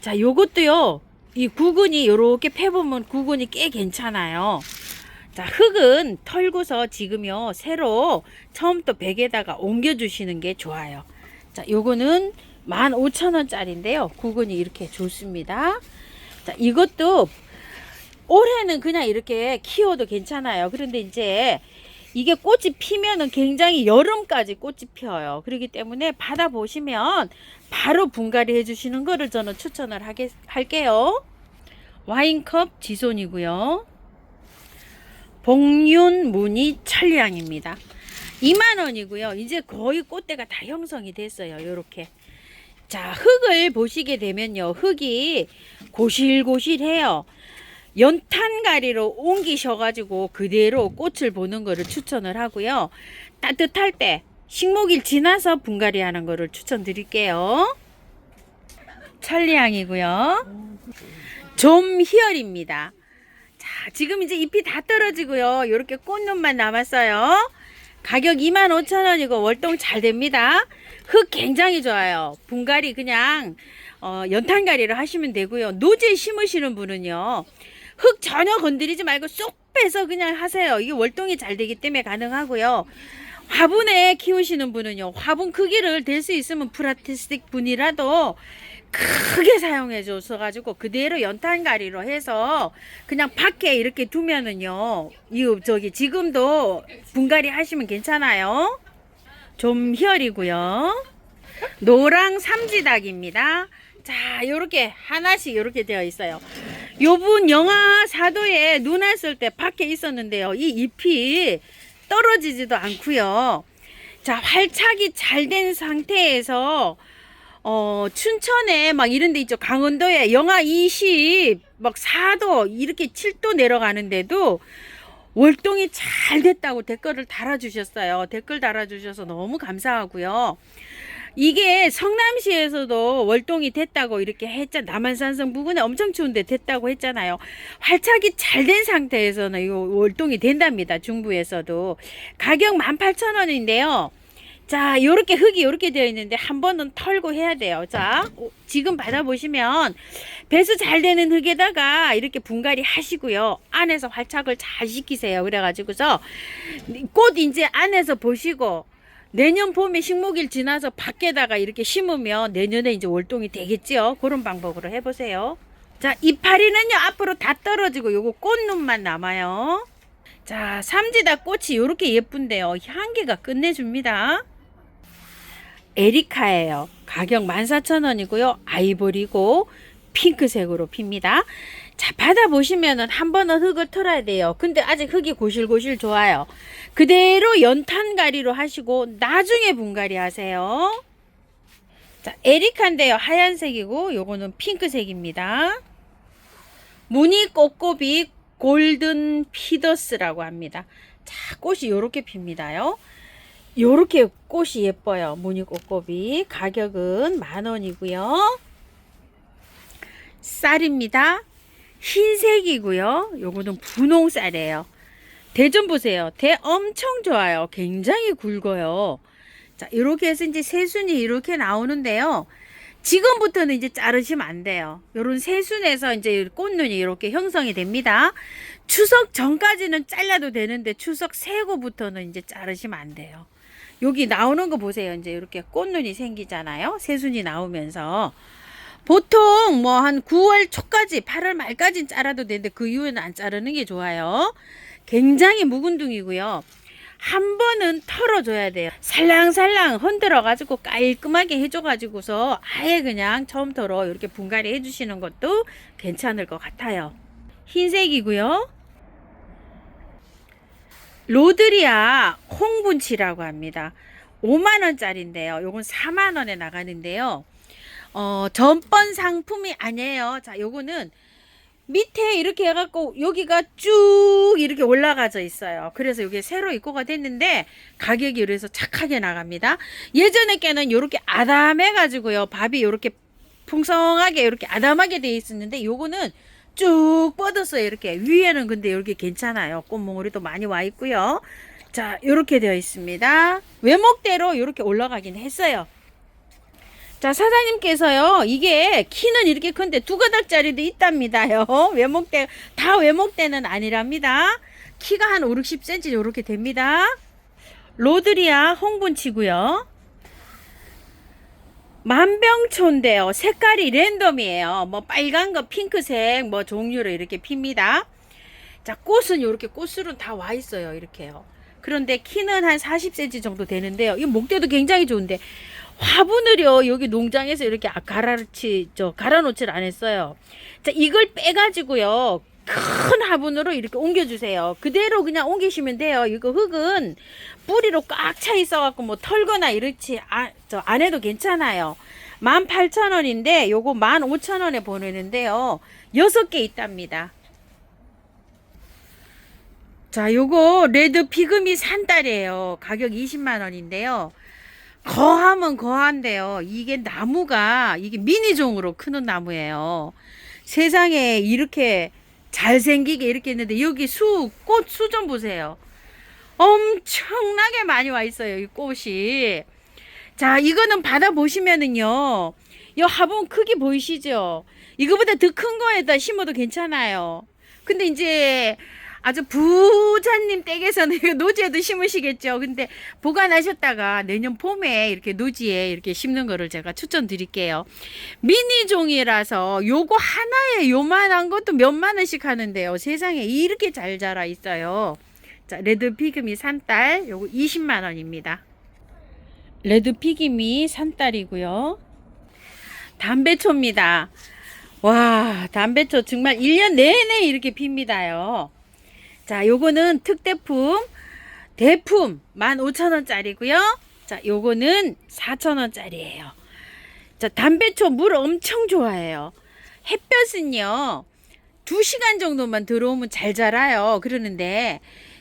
자, 요것도요. 이 구근이 이렇게 패보면 구근이 꽤 괜찮아요. 자, 흙은 털고서 지금요 새로 처음부터 백에다가 옮겨 주시는 게 좋아요. 자, 요거는 15,000원짜리인데요 구근이 이렇게 좋습니다. 자, 이것도 올해는 그냥 이렇게 키워도 괜찮아요. 그런데 이제 이게 꽃이 피면은 굉장히 여름까지 꽃이 피어요. 그렇기 때문에 받아보시면 바로 분갈이 해주시는 거를 저는 추천을 할게요. 와인컵 지손이고요. 복륜 무늬 천리향입니다. 20,000원이고요. 이제 거의 꽃대가 다 형성이 됐어요. 요렇게. 자, 흙을 보시게 되면요. 흙이 고실고실해요. 연탄가리로 옮기셔가지고 그대로 꽃을 보는 거를 추천을 하고요. 따뜻할 때 식목일 지나서 분갈이 하는 거를 추천드릴게요. 천리향이고요. 좀희열입니다. 자, 지금 이제 잎이 다 떨어지고요. 이렇게 꽃눈만 남았어요. 가격 25,000원이고 월동 잘 됩니다. 흙 굉장히 좋아요. 분갈이 그냥 연탄가리를 하시면 되고요. 노지에 심으시는 분은요. 흙 전혀 건드리지 말고 쏙 빼서 그냥 하세요. 이게 월동이 잘 되기 때문에 가능하고요. 화분에 키우시는 분은요. 화분 크기를 될 수 있으면 플라스틱 분이라도 크게 사용해 줘서 가지고 그대로 연탄가리로 해서 그냥 밖에 이렇게 두면은요. 지금도 분갈이 하시면 괜찮아요. 좀 희열이고요. 노랑 삼지닭입니다. 자, 요렇게 하나씩 요렇게 되어 있어요. 요분 영하 4도에 눈 왔을 때 밖에 있었는데요. 이 잎이 떨어지지도 않고요. 자, 활착이 잘 된 상태에서 춘천에 막 이런 데 있죠. 강원도에 영하 20, 막 4도, 이렇게 7도 내려가는데도 월동이 잘 됐다고 댓글을 달아주셨어요. 댓글 달아주셔서 너무 감사하고요. 이게 성남시에서도 월동이 됐다고 이렇게 했잖아요. 남한산성 부근에 엄청 추운데 됐다고 했잖아요. 활착이 잘 된 상태에서는 이 월동이 된답니다. 중부에서도. 가격 18,000원인데요. 자, 요렇게 흙이 요렇게 되어 있는데 한 번은 털고 해야 돼요. 자, 지금 받아보시면 배수 잘 되는 흙에다가 이렇게 분갈이 하시고요. 안에서 활착을 잘 시키세요. 그래가지고서 꽃 이제 안에서 보시고 내년 봄에 식목일 지나서 밖에다가 이렇게 심으면 내년에 이제 월동이 되겠지요. 그런 방법으로 해보세요. 자, 이파리는요 앞으로 다 떨어지고 요거 꽃눈만 남아요. 자, 삼지다 꽃이 요렇게 예쁜데요. 향기가 끝내줍니다. 에리카예요. 가격 14,000원이고요. 아이보리고 핑크색으로 핍니다. 자, 받아보시면은 한 번은 흙을 털어야 돼요. 근데 아직 흙이 고실고실 좋아요. 그대로 연탄가리로 하시고 나중에 분갈이 하세요. 자, 에리카인데요. 하얀색이고 요거는 핑크색입니다. 무늬 꽃고비 골든 피더스라고 합니다. 자, 꽃이 요렇게 핍니다요. 요렇게 꽃이 예뻐요. 무늬 꽃고비. 가격은 10,000원이고요. 쌀입니다. 흰색이고요. 요거는 분홍쌀이에요. 대 좀 보세요. 대 엄청 좋아요. 굉장히 굵어요. 자, 이렇게 해서 이제 새순이 이렇게 나오는데요. 지금부터는 이제 자르시면 안 돼요. 요런 새순에서 이제 꽃눈이 이렇게 형성이 됩니다. 추석 전까지는 잘라도 되는데 추석 세고부터는 이제 자르시면 안 돼요. 여기 나오는 거 보세요. 이제 이렇게 꽃눈이 생기잖아요. 새순이 나오면서. 보통 뭐 한 9월 초까지 8월 말까지는 자라도 되는데 그 이후에는 안 자르는 게 좋아요. 굉장히 묵은둥이고요. 한 번은 털어줘야 돼요. 살랑살랑 흔들어 가지고 깔끔하게 해줘 가지고서 아예 그냥 처음부터 이렇게 분갈이 해주시는 것도 괜찮을 것 같아요. 흰색이고요. 로드리아 홍분치라고 합니다. 5만원짜리인데요. 요건 4만원에 나가는데요. 전번 상품이 아니에요. 자, 요거는 밑에 이렇게 해갖고 여기가 쭉 이렇게 올라가져 있어요. 그래서 이게 새로 입고가 됐는데 가격이 그래서 착하게 나갑니다. 예전에 게는 이렇게 아담해가지고요. 밥이 이렇게 풍성하게 이렇게 아담하게 되어 있었는데 요거는 쭉 뻗었어요. 이렇게 위에는 근데 이렇게 괜찮아요. 꽃몽우리도 많이 와 있고요. 자, 이렇게 되어 있습니다. 외목대로 이렇게 올라가긴 했어요. 자, 사장님께서요, 이게 키는 이렇게 큰데 2가닥짜리도 있답니다요. 외목대, 다 외목대는 아니랍니다. 키가 한 5, 60cm 이렇게 됩니다. 로드리아 홍분치고요. 만병초인데요. 색깔이 랜덤이에요. 뭐 빨간 거, 핑크색, 뭐 종류로 이렇게 핍니다. 자, 꽃은 이렇게 꽃술은 다 와 있어요. 이렇게요. 그런데 키는 한 40cm 정도 되는데요. 이 목대도 굉장히 좋은데 화분을요 여기 농장에서 이렇게 갈아놓질 않았어요. 자, 이걸 빼가지고요 큰 화분으로 이렇게 옮겨주세요. 그대로 그냥 옮기시면 돼요. 이거 흙은 뿌리로 꽉 차 있어갖고 뭐 털거나 이렇지 안 해도 괜찮아요. 18,000원인데 요거 15,000원에 보내는데요 6개 있답니다. 자, 요거 레드 피그미 산딸이에요. 가격 20만원인데요 거하면 거한데요. 이게 나무가 이게 미니종으로 크는 나무예요. 세상에 이렇게 잘생기게 이렇게 있는데 여기 꽃 수 좀 보세요. 엄청나게 많이 와 있어요. 이 꽃이. 자, 이거는 받아보시면은요. 이 화분 크기 보이시죠? 이거보다 더 큰 거에다 심어도 괜찮아요. 근데 이제 아주 부자님 댁에서는 노지에도 심으시겠죠. 근데 보관하셨다가 내년 봄에 이렇게 노지에 이렇게 심는 거를 제가 추천드릴게요. 미니종이라서 요거 하나에 요만한 것도 몇만 원씩 하는데요. 세상에 이렇게 잘 자라 있어요. 자, 레드 피그미 산딸 요거 20만 원입니다. 레드 피그미 산딸이고요. 담배초입니다. 와, 담배초 정말 1년 내내 이렇게 핍니다요. 자, 요거는 특대품 대품 15,000원짜리고요. 자, 요거는 4,000원짜리예요. 자, 담배초 물 엄청 좋아해요. 햇볕은요, 2시간 정도만 들어오면 잘 자라요. 그러는데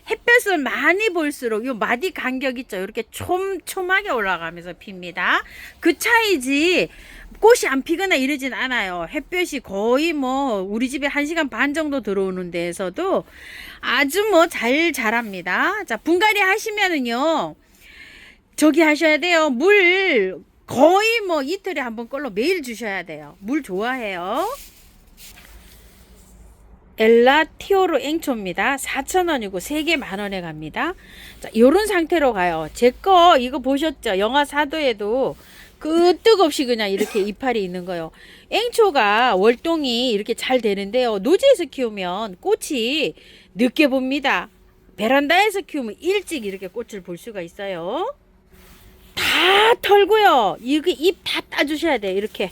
햇볕을 많이 볼수록 요 마디 간격 있죠. 이렇게 촘촘하게 올라가면서 핍니다. 그 차이지 꽃이 안 피거나 이러진 않아요. 햇볕이 거의 뭐 우리 집에 1시간 반 정도 들어오는 데에서도 아주 뭐 잘 자랍니다. 자, 분갈이 하시면은요, 저기 하셔야 돼요. 물 거의 뭐 이틀에 한 번 꼴로 매일 주셔야 돼요. 물 좋아해요. 엘라티오로 앵초입니다. 4,000원이고 3개 만원에 갑니다. 자, 요런 상태로 가요. 제 거 이거 보셨죠? 영하 4도에도 끄떡없이 그냥 이렇게 이파리 있는 거요. 앵초가 월동이 이렇게 잘 되는데요. 노지에서 키우면 꽃이 늦게 봅니다. 베란다에서 키우면 일찍 이렇게 꽃을 볼 수가 있어요. 다 털고요. 이거 잎 다 따주셔야 돼요. 이렇게.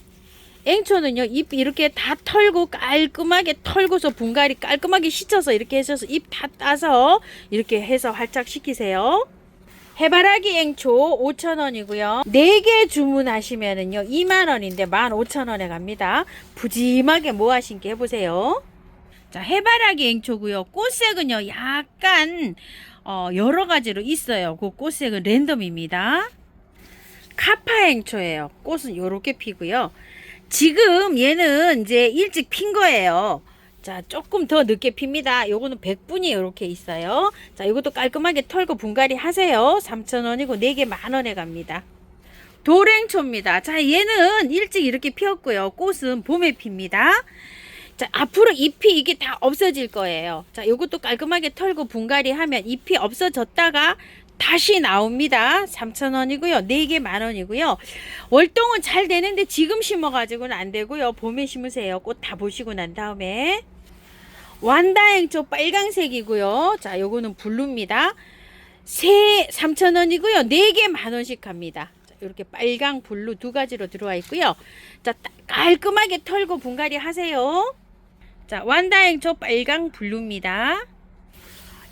앵초는요, 잎 이렇게 다 털고 깔끔하게 털고서 분갈이 깔끔하게 씻어서 이렇게 해서 잎 다 따서 이렇게 해서 활짝 식히세요. 해바라기 앵초 5,000원이고요. 4개 주문하시면은요 2만원인데 15,000원에 갑니다. 푸짐하게 모아 심기 해보세요. 자, 해바라기 앵초고요. 꽃색은요 약간 여러 가지로 있어요. 그 꽃색은 랜덤입니다. 카파 앵초예요. 꽃은 요렇게 피고요. 지금 얘는 이제 일찍 핀 거예요. 자, 조금 더 늦게 핍니다. 요거는 100분이 이렇게 있어요. 자, 이것도 깔끔하게 털고 분갈이 하세요. 3,000원이고 4개 만원에 갑니다. 돌앵초입니다. 자, 얘는 일찍 이렇게 피었고요. 꽃은 봄에 핍니다. 자, 앞으로 잎이 이게 다 없어질 거예요. 자, 요것도 깔끔하게 털고 분갈이 하면 잎이 없어졌다가 다시 나옵니다. 3,000원이고요. 4개 만원이고요. 월동은 잘 되는데 지금 심어가지고는 안 되고요. 봄에 심으세요. 꽃 다 보시고 난 다음에. 완다앵초 빨강색이고요. 자, 요거는 블루입니다. 3,000원이고요. 4개 만원씩 갑니다. 자, 이렇게 빨강, 블루 두 가지로 들어와 있고요. 자, 깔끔하게 털고 분갈이 하세요. 자, 완다앵초 빨강, 블루입니다.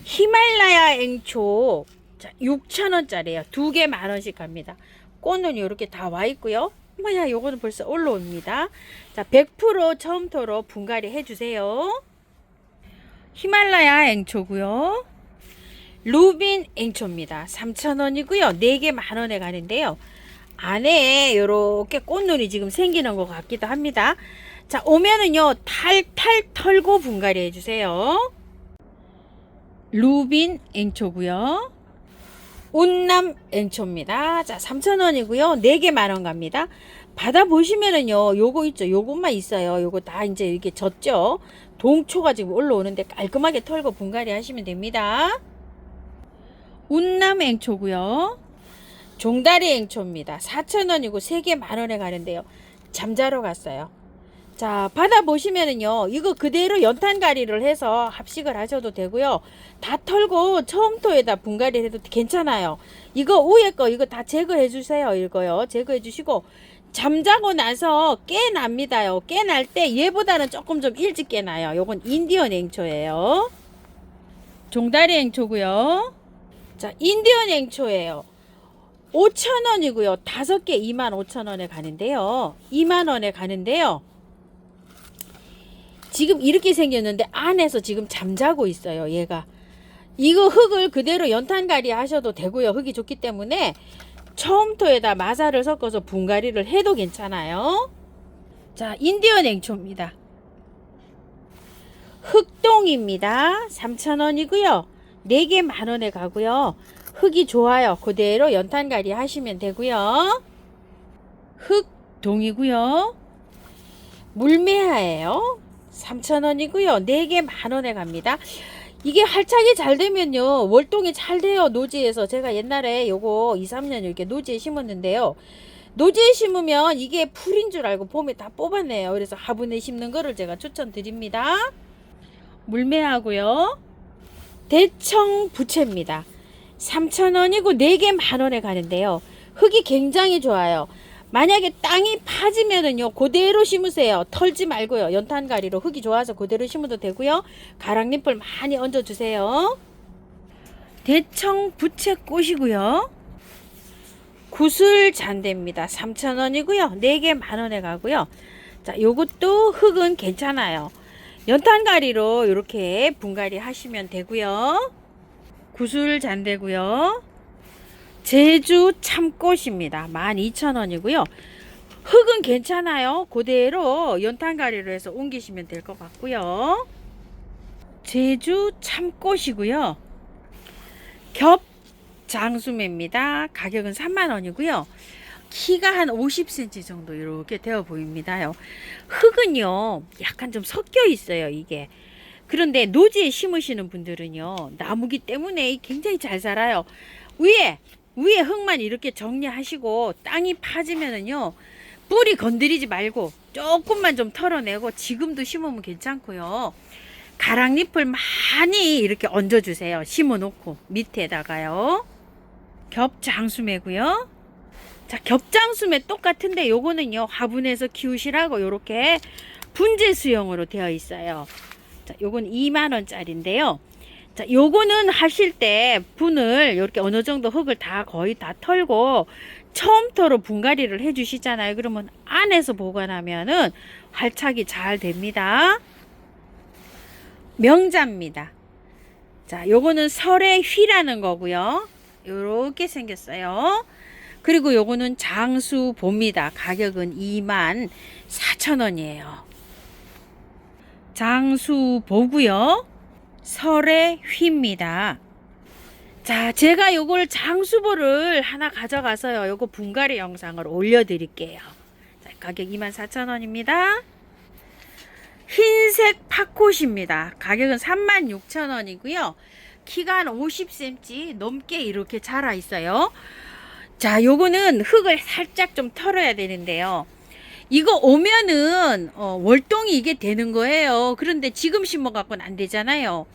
히말라야 앵초. 자, 6,000원짜리예요. 2개 만원씩 갑니다. 꽃은 이렇게 다 와 있고요. 뭐야, 요거는 벌써 올라옵니다. 자, 100% 처음토로 분갈이 해주세요. 히말라야 앵초고요. 루빈 앵초입니다. 3,000원이고요. 4개 만원에 가는데요. 안에 요렇게 꽃눈이 지금 생기는 것 같기도 합니다. 자, 오면은요 탈탈 털고 분갈이 해주세요. 루빈 앵초고요. 운남 앵초입니다. 자, 3,000원이고요. 4개 만원 갑니다. 받아 보시면은요, 요거 있죠. 요것만 있어요. 요거 다 이제 이렇게 졌죠. 동초가 지금 올라오는데 깔끔하게 털고 분갈이 하시면 됩니다. 운남 앵초고요. 종다리 앵초입니다. 4,000원이고 3개 만원에 가는데요. 잠자러 갔어요. 자, 받아 보시면은요, 이거 그대로 연탄가리를 해서 합식을 하셔도 되고요. 다 털고 처음토에다 분갈이를 해도 괜찮아요. 이거 위에 거 이거 다 제거해 주세요. 이거요. 제거해 주시고 잠자고 나서 깨납니다요. 깨날 때 얘보다는 조금 좀 일찍 깨나요. 요건 인디언 앵초예요. 종다리 앵초고요. 자, 인디언 앵초예요. 5,000원이고요. 5개 25,000원에 가는데요. 2만원에 가는데요. 지금 이렇게 생겼는데 안에서 지금 잠자고 있어요. 얘가. 이거 흙을 그대로 연탄가리 하셔도 되고요. 흙이 좋기 때문에 처음토에다 마사를 섞어서 분갈이를 해도 괜찮아요. 자, 인디언 앵초입니다. 흑동입니다. 3,000원이고요. 4개 만원에 가고요. 흙이 좋아요. 그대로 연탄가리 하시면 되고요. 흑동이고요. 물매화예요. 3,000원이고요. 4개 만원에 갑니다. 이게 활착이 잘 되면요, 월동이 잘 돼요. 노지에서. 제가 옛날에 요거 2, 3년 이렇게 노지에 심었는데요. 노지에 심으면 이게 풀인 줄 알고 봄에 다 뽑아내요. 그래서 화분에 심는 거를 제가 추천드립니다. 물매하고요. 대청 부채입니다. 3,000원이고 4개 만원에 가는데요. 흙이 굉장히 좋아요. 만약에 땅이 파지면은요, 그대로 심으세요. 털지 말고요. 연탄가리로 흙이 좋아서 그대로 심어도 되고요. 가랑잎을 많이 얹어주세요. 대청 부채꽃이고요. 구슬 잔대입니다. 3,000원이고요. 4개 만원에 가고요. 자, 요것도 흙은 괜찮아요. 연탄가리로 이렇게 분갈이 하시면 되고요. 구슬 잔대고요. 제주 참꽃입니다. 12,000원이고요. 흙은 괜찮아요. 그대로 연탄가리로 해서 옮기시면 될 것 같고요. 제주 참꽃이고요. 겹 장수매입니다. 가격은 3만원이고요. 키가 한 50cm 정도 이렇게 되어 보입니다요. 흙은요 약간 좀 섞여 있어요 이게. 그런데 노지에 심으시는 분들은요 나무기 때문에 굉장히 잘 자라요. 위에 흙만 이렇게 정리하시고 땅이 파지면은요 뿌리 건드리지 말고 조금만 좀 털어내고 지금도 심으면 괜찮고요. 가랑잎을 많이 이렇게 얹어주세요. 심어놓고 밑에다가요. 겹장수매고요. 자, 겹장수매 똑같은데 요거는요 화분에서 키우시라고 요렇게 분재 수용으로 되어 있어요. 자, 요건 2만원짜리인데요. 자, 요거는 하실 때 분을 이렇게 어느 정도 흙을 다 거의 다 털고 처음부터 분갈이를 해 주시잖아요. 그러면 안에서 보관하면은 활착이 잘 됩니다. 명자입니다. 자, 요거는 설의 휘라는 거고요. 요렇게 생겼어요. 그리고 요거는 장수보입니다. 가격은 24,000원이에요. 장수보고요. 설의 휘입니다. 자, 제가 요걸 장수보를 하나 가져가서요. 요거 분갈이 영상을 올려드릴게요. 자, 가격 24,000원입니다. 흰색 팥꽃입니다. 가격은 36,000원이고요. 키가 한 50cm 넘게 이렇게 자라 있어요. 자, 요거는 흙을 살짝 좀 털어야 되는데요. 이거 오면은 월동이 이게 되는 거예요. 그런데 지금 심어 갖고는 안 되잖아요.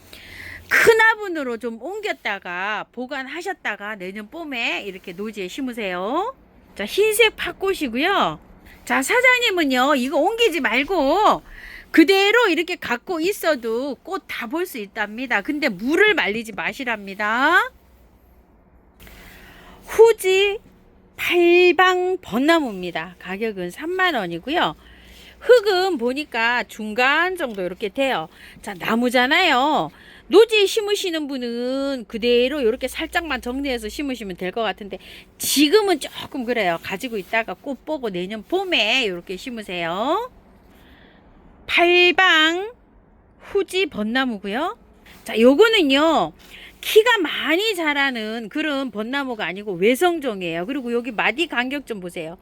큰 화분으로 좀 옮겼다가 보관하셨다가 내년 봄에 이렇게 노지에 심으세요. 자, 흰색 팥꽃이고요. 자, 사장님은요 이거 옮기지 말고 그대로 이렇게 갖고 있어도 꽃 다 볼 수 있답니다. 근데 물을 말리지 마시랍니다. 후지 팔방 벚나무입니다. 가격은 3만원이고요. 흙은 보니까 중간 정도 이렇게 돼요. 자, 나무잖아요. 노지에 심으시는 분은 그대로 이렇게 살짝만 정리해서 심으시면 될 것 같은데 지금은 조금 그래요. 가지고 있다가 꽃 보고 내년 봄에 이렇게 심으세요. 팔방 후지 벚나무고요. 자, 요거는요 키가 많이 자라는 그런 벚나무가 아니고 외성종이에요. 그리고 여기 마디 간격 좀 보세요.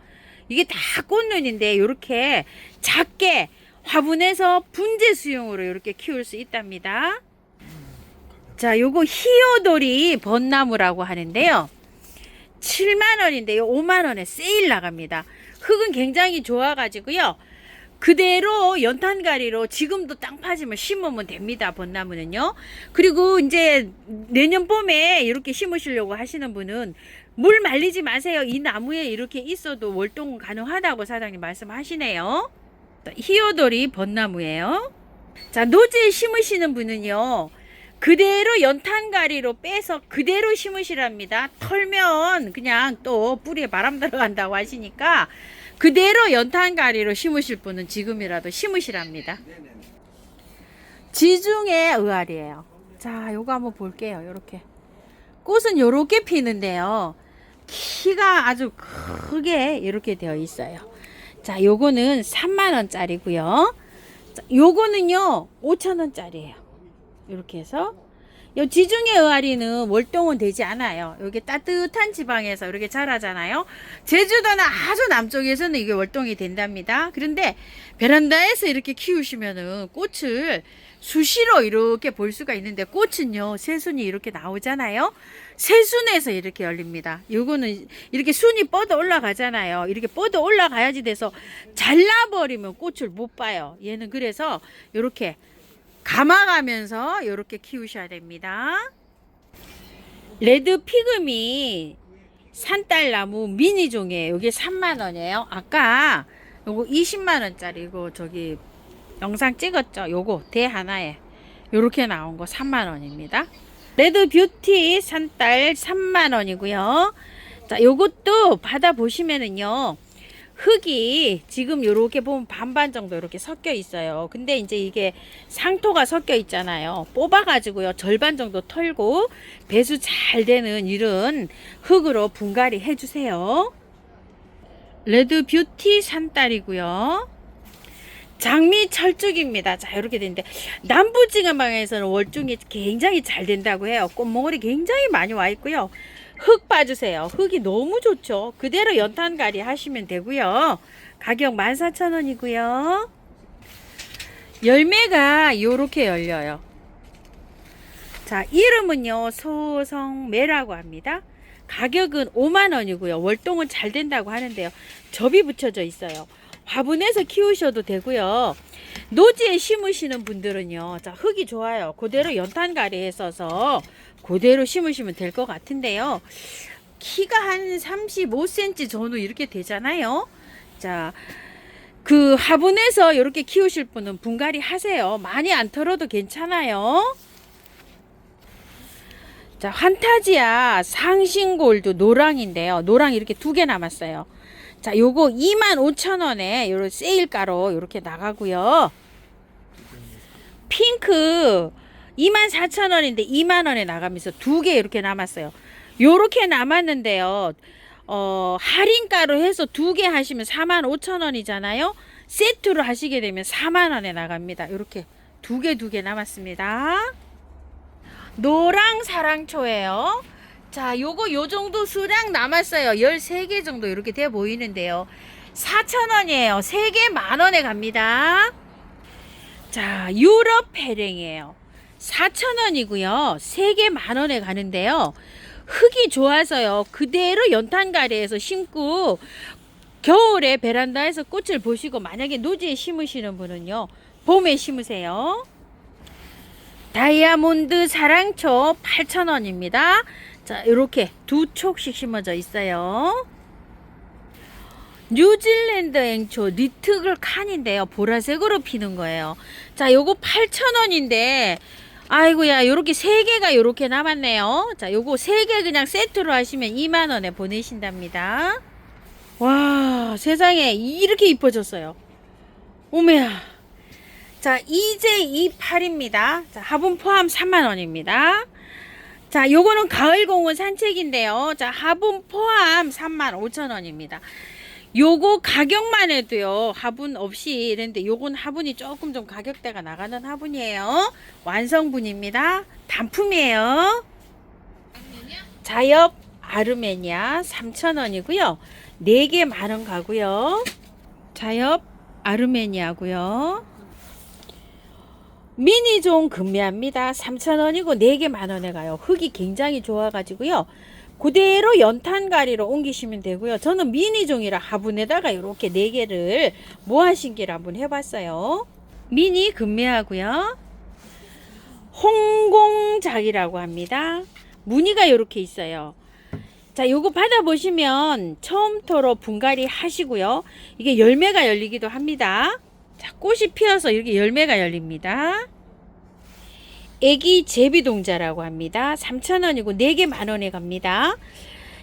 이게 다 꽃눈인데 이렇게 작게 화분에서 분재 수용으로 이렇게 키울 수 있답니다. 자, 요거 히오도리 벚나무라고 하는데요. 7만원인데요. 5만원에 세일 나갑니다. 흙은 굉장히 좋아가지고요. 그대로 연탄가리로 지금도 땅 파지면 심으면 됩니다. 벚나무는요. 그리고 이제 내년 봄에 이렇게 심으시려고 하시는 분은 물 말리지 마세요. 이 나무에 이렇게 있어도 월동 가능하다고 사장님 말씀하시네요. 히오도리 벚나무예요. 자, 노지에 심으시는 분은요 그대로 연탄가리로 빼서 그대로 심으시랍니다. 털면 그냥 또 뿌리에 바람 들어간다고 하시니까 그대로 연탄가리로 심으실 분은 지금이라도 심으시랍니다. 지중해 의아리예요. 자, 요거 한번 볼게요. 요렇게 꽃은 요렇게 피는데요 키가 아주 크게 이렇게 되어 있어요. 자, 요거는 3만원짜리고요. 요거는요 5천원짜리예요. 이렇게 해서 요 지중해 의아리는 월동은 되지 않아요. 여기 따뜻한 지방에서 이렇게 자라잖아요. 제주도나 아주 남쪽에서는 이게 월동이 된답니다. 그런데 베란다에서 이렇게 키우시면은 꽃을 수시로 이렇게 볼 수가 있는데 꽃은요 새순이 이렇게 나오잖아요. 새순에서 이렇게 열립니다. 요거는 이렇게 순이 뻗어 올라가잖아요. 이렇게 뻗어 올라가야지 돼서 잘라버리면 꽃을 못 봐요. 얘는 그래서 이렇게 감아가면서 이렇게 키우셔야 됩니다. 레드 피그미 산딸나무 미니종이에요. 이게 3만원이에요. 아까 요거 20만원짜리 이거 저기 영상 찍었죠. 요거 대 하나에 요렇게 나온 거 3만원입니다. 레드 뷰티 산딸 3만원이고요. 자, 요것도 받아보시면은요, 흙이 지금 요렇게 보면 반반 정도 이렇게 섞여 있어요. 근데 이제 이게 상토가 섞여 있잖아요. 뽑아가지고요, 절반 정도 털고 배수 잘 되는 이런 흙으로 분갈이 해주세요. 레드 뷰티 산딸이고요. 장미 철쭉입니다. 자, 이렇게 되는데 남부지방에서는 월종이 굉장히 잘 된다고 해요. 꽃몽울이 굉장히 많이 와 있고요. 흙 봐주세요. 흙이 너무 좋죠. 그대로 연탄갈이 하시면 되고요. 가격 14,000원이고요. 열매가 요렇게 열려요. 자, 이름은요 소성매라고 합니다. 가격은 5만원이고요. 월동은 잘 된다고 하는데요, 접이 붙여져 있어요. 화분에서 키우셔도 되고요. 노지에 심으시는 분들은요, 자, 흙이 좋아요. 그대로 연탄가리에 써서 그대로 심으시면 될 것 같은데요, 키가 한 35cm 정도 이렇게 되잖아요. 자, 그 화분에서 이렇게 키우실 분은 분갈이 하세요. 많이 안 털어도 괜찮아요. 자, 환타지아 상싱골드 노랑인데요, 노랑 이렇게 2개 남았어요. 자, 요거 25,000원에 요런 세일가로 이렇게 나가고요. 핑크 24,000원인데 2만원에 나가면서 2개 이렇게 남았어요. 요렇게 남았는데요, 할인가로 해서 2개 하시면 45,000원이잖아요. 세트로 하시게 되면 4만원에 나갑니다. 요렇게 2개 남았습니다. 노랑 사랑초예요. 자, 요거 요 정도 수량 남았어요. 13개 정도 이렇게 돼 보이는데요, 4,000원이에요. 3개 만원에 갑니다. 자, 유럽 페랭이에요. 4,000원이고요. 3개 만원에 가는데요, 흙이 좋아서요, 그대로 연탄가리에서 심고 겨울에 베란다에서 꽃을 보시고 만약에 노지에 심으시는 분은요, 봄에 심으세요. 다이아몬드 사랑초 8,000원입니다. 자, 이렇게 2촉씩 심어져 있어요. 뉴질랜드 앵초 리트글 칸인데요, 보라색으로 피는 거예요. 자, 요거 8,000원인데 아이고야, 요렇게 3개가 요렇게 남았네요. 자, 요거 3개 그냥 세트로 하시면 2만원에 보내신답니다. 와, 세상에 이렇게 이뻐졌어요. 오메야. 자, EJ28입니다. 자, 화분 포함 3만원입니다. 자, 요거는 가을공원 산책인데요, 자, 화분 포함 35,000원입니다. 요거 가격만 해도요, 화분 없이 이랬는데 요건 화분이 조금 좀 가격대가 나가는 화분이에요. 완성분입니다. 단품이에요. 자엽 아르메니아 3,000원이고요. 4개 만원 가고요. 자엽 아르메니아고요. 미니종 금매합니다. 3,000원이고 4개 만원에 가요. 흙이 굉장히 좋아가지고요, 그대로 연탄가리로 옮기시면 되고요. 저는 미니종이라 화분에다가 이렇게 4개를 모아신기를 한번 해봤어요. 미니 금매하고요. 홍공작이라고 합니다. 무늬가 이렇게 있어요. 자, 요거 받아보시면 처음부터 분갈이 하시고요, 이게 열매가 열리기도 합니다. 자, 꽃이 피어서 이렇게 열매가 열립니다. 애기 제비동자라고 합니다. 3,000원이고 4개 만원에 갑니다.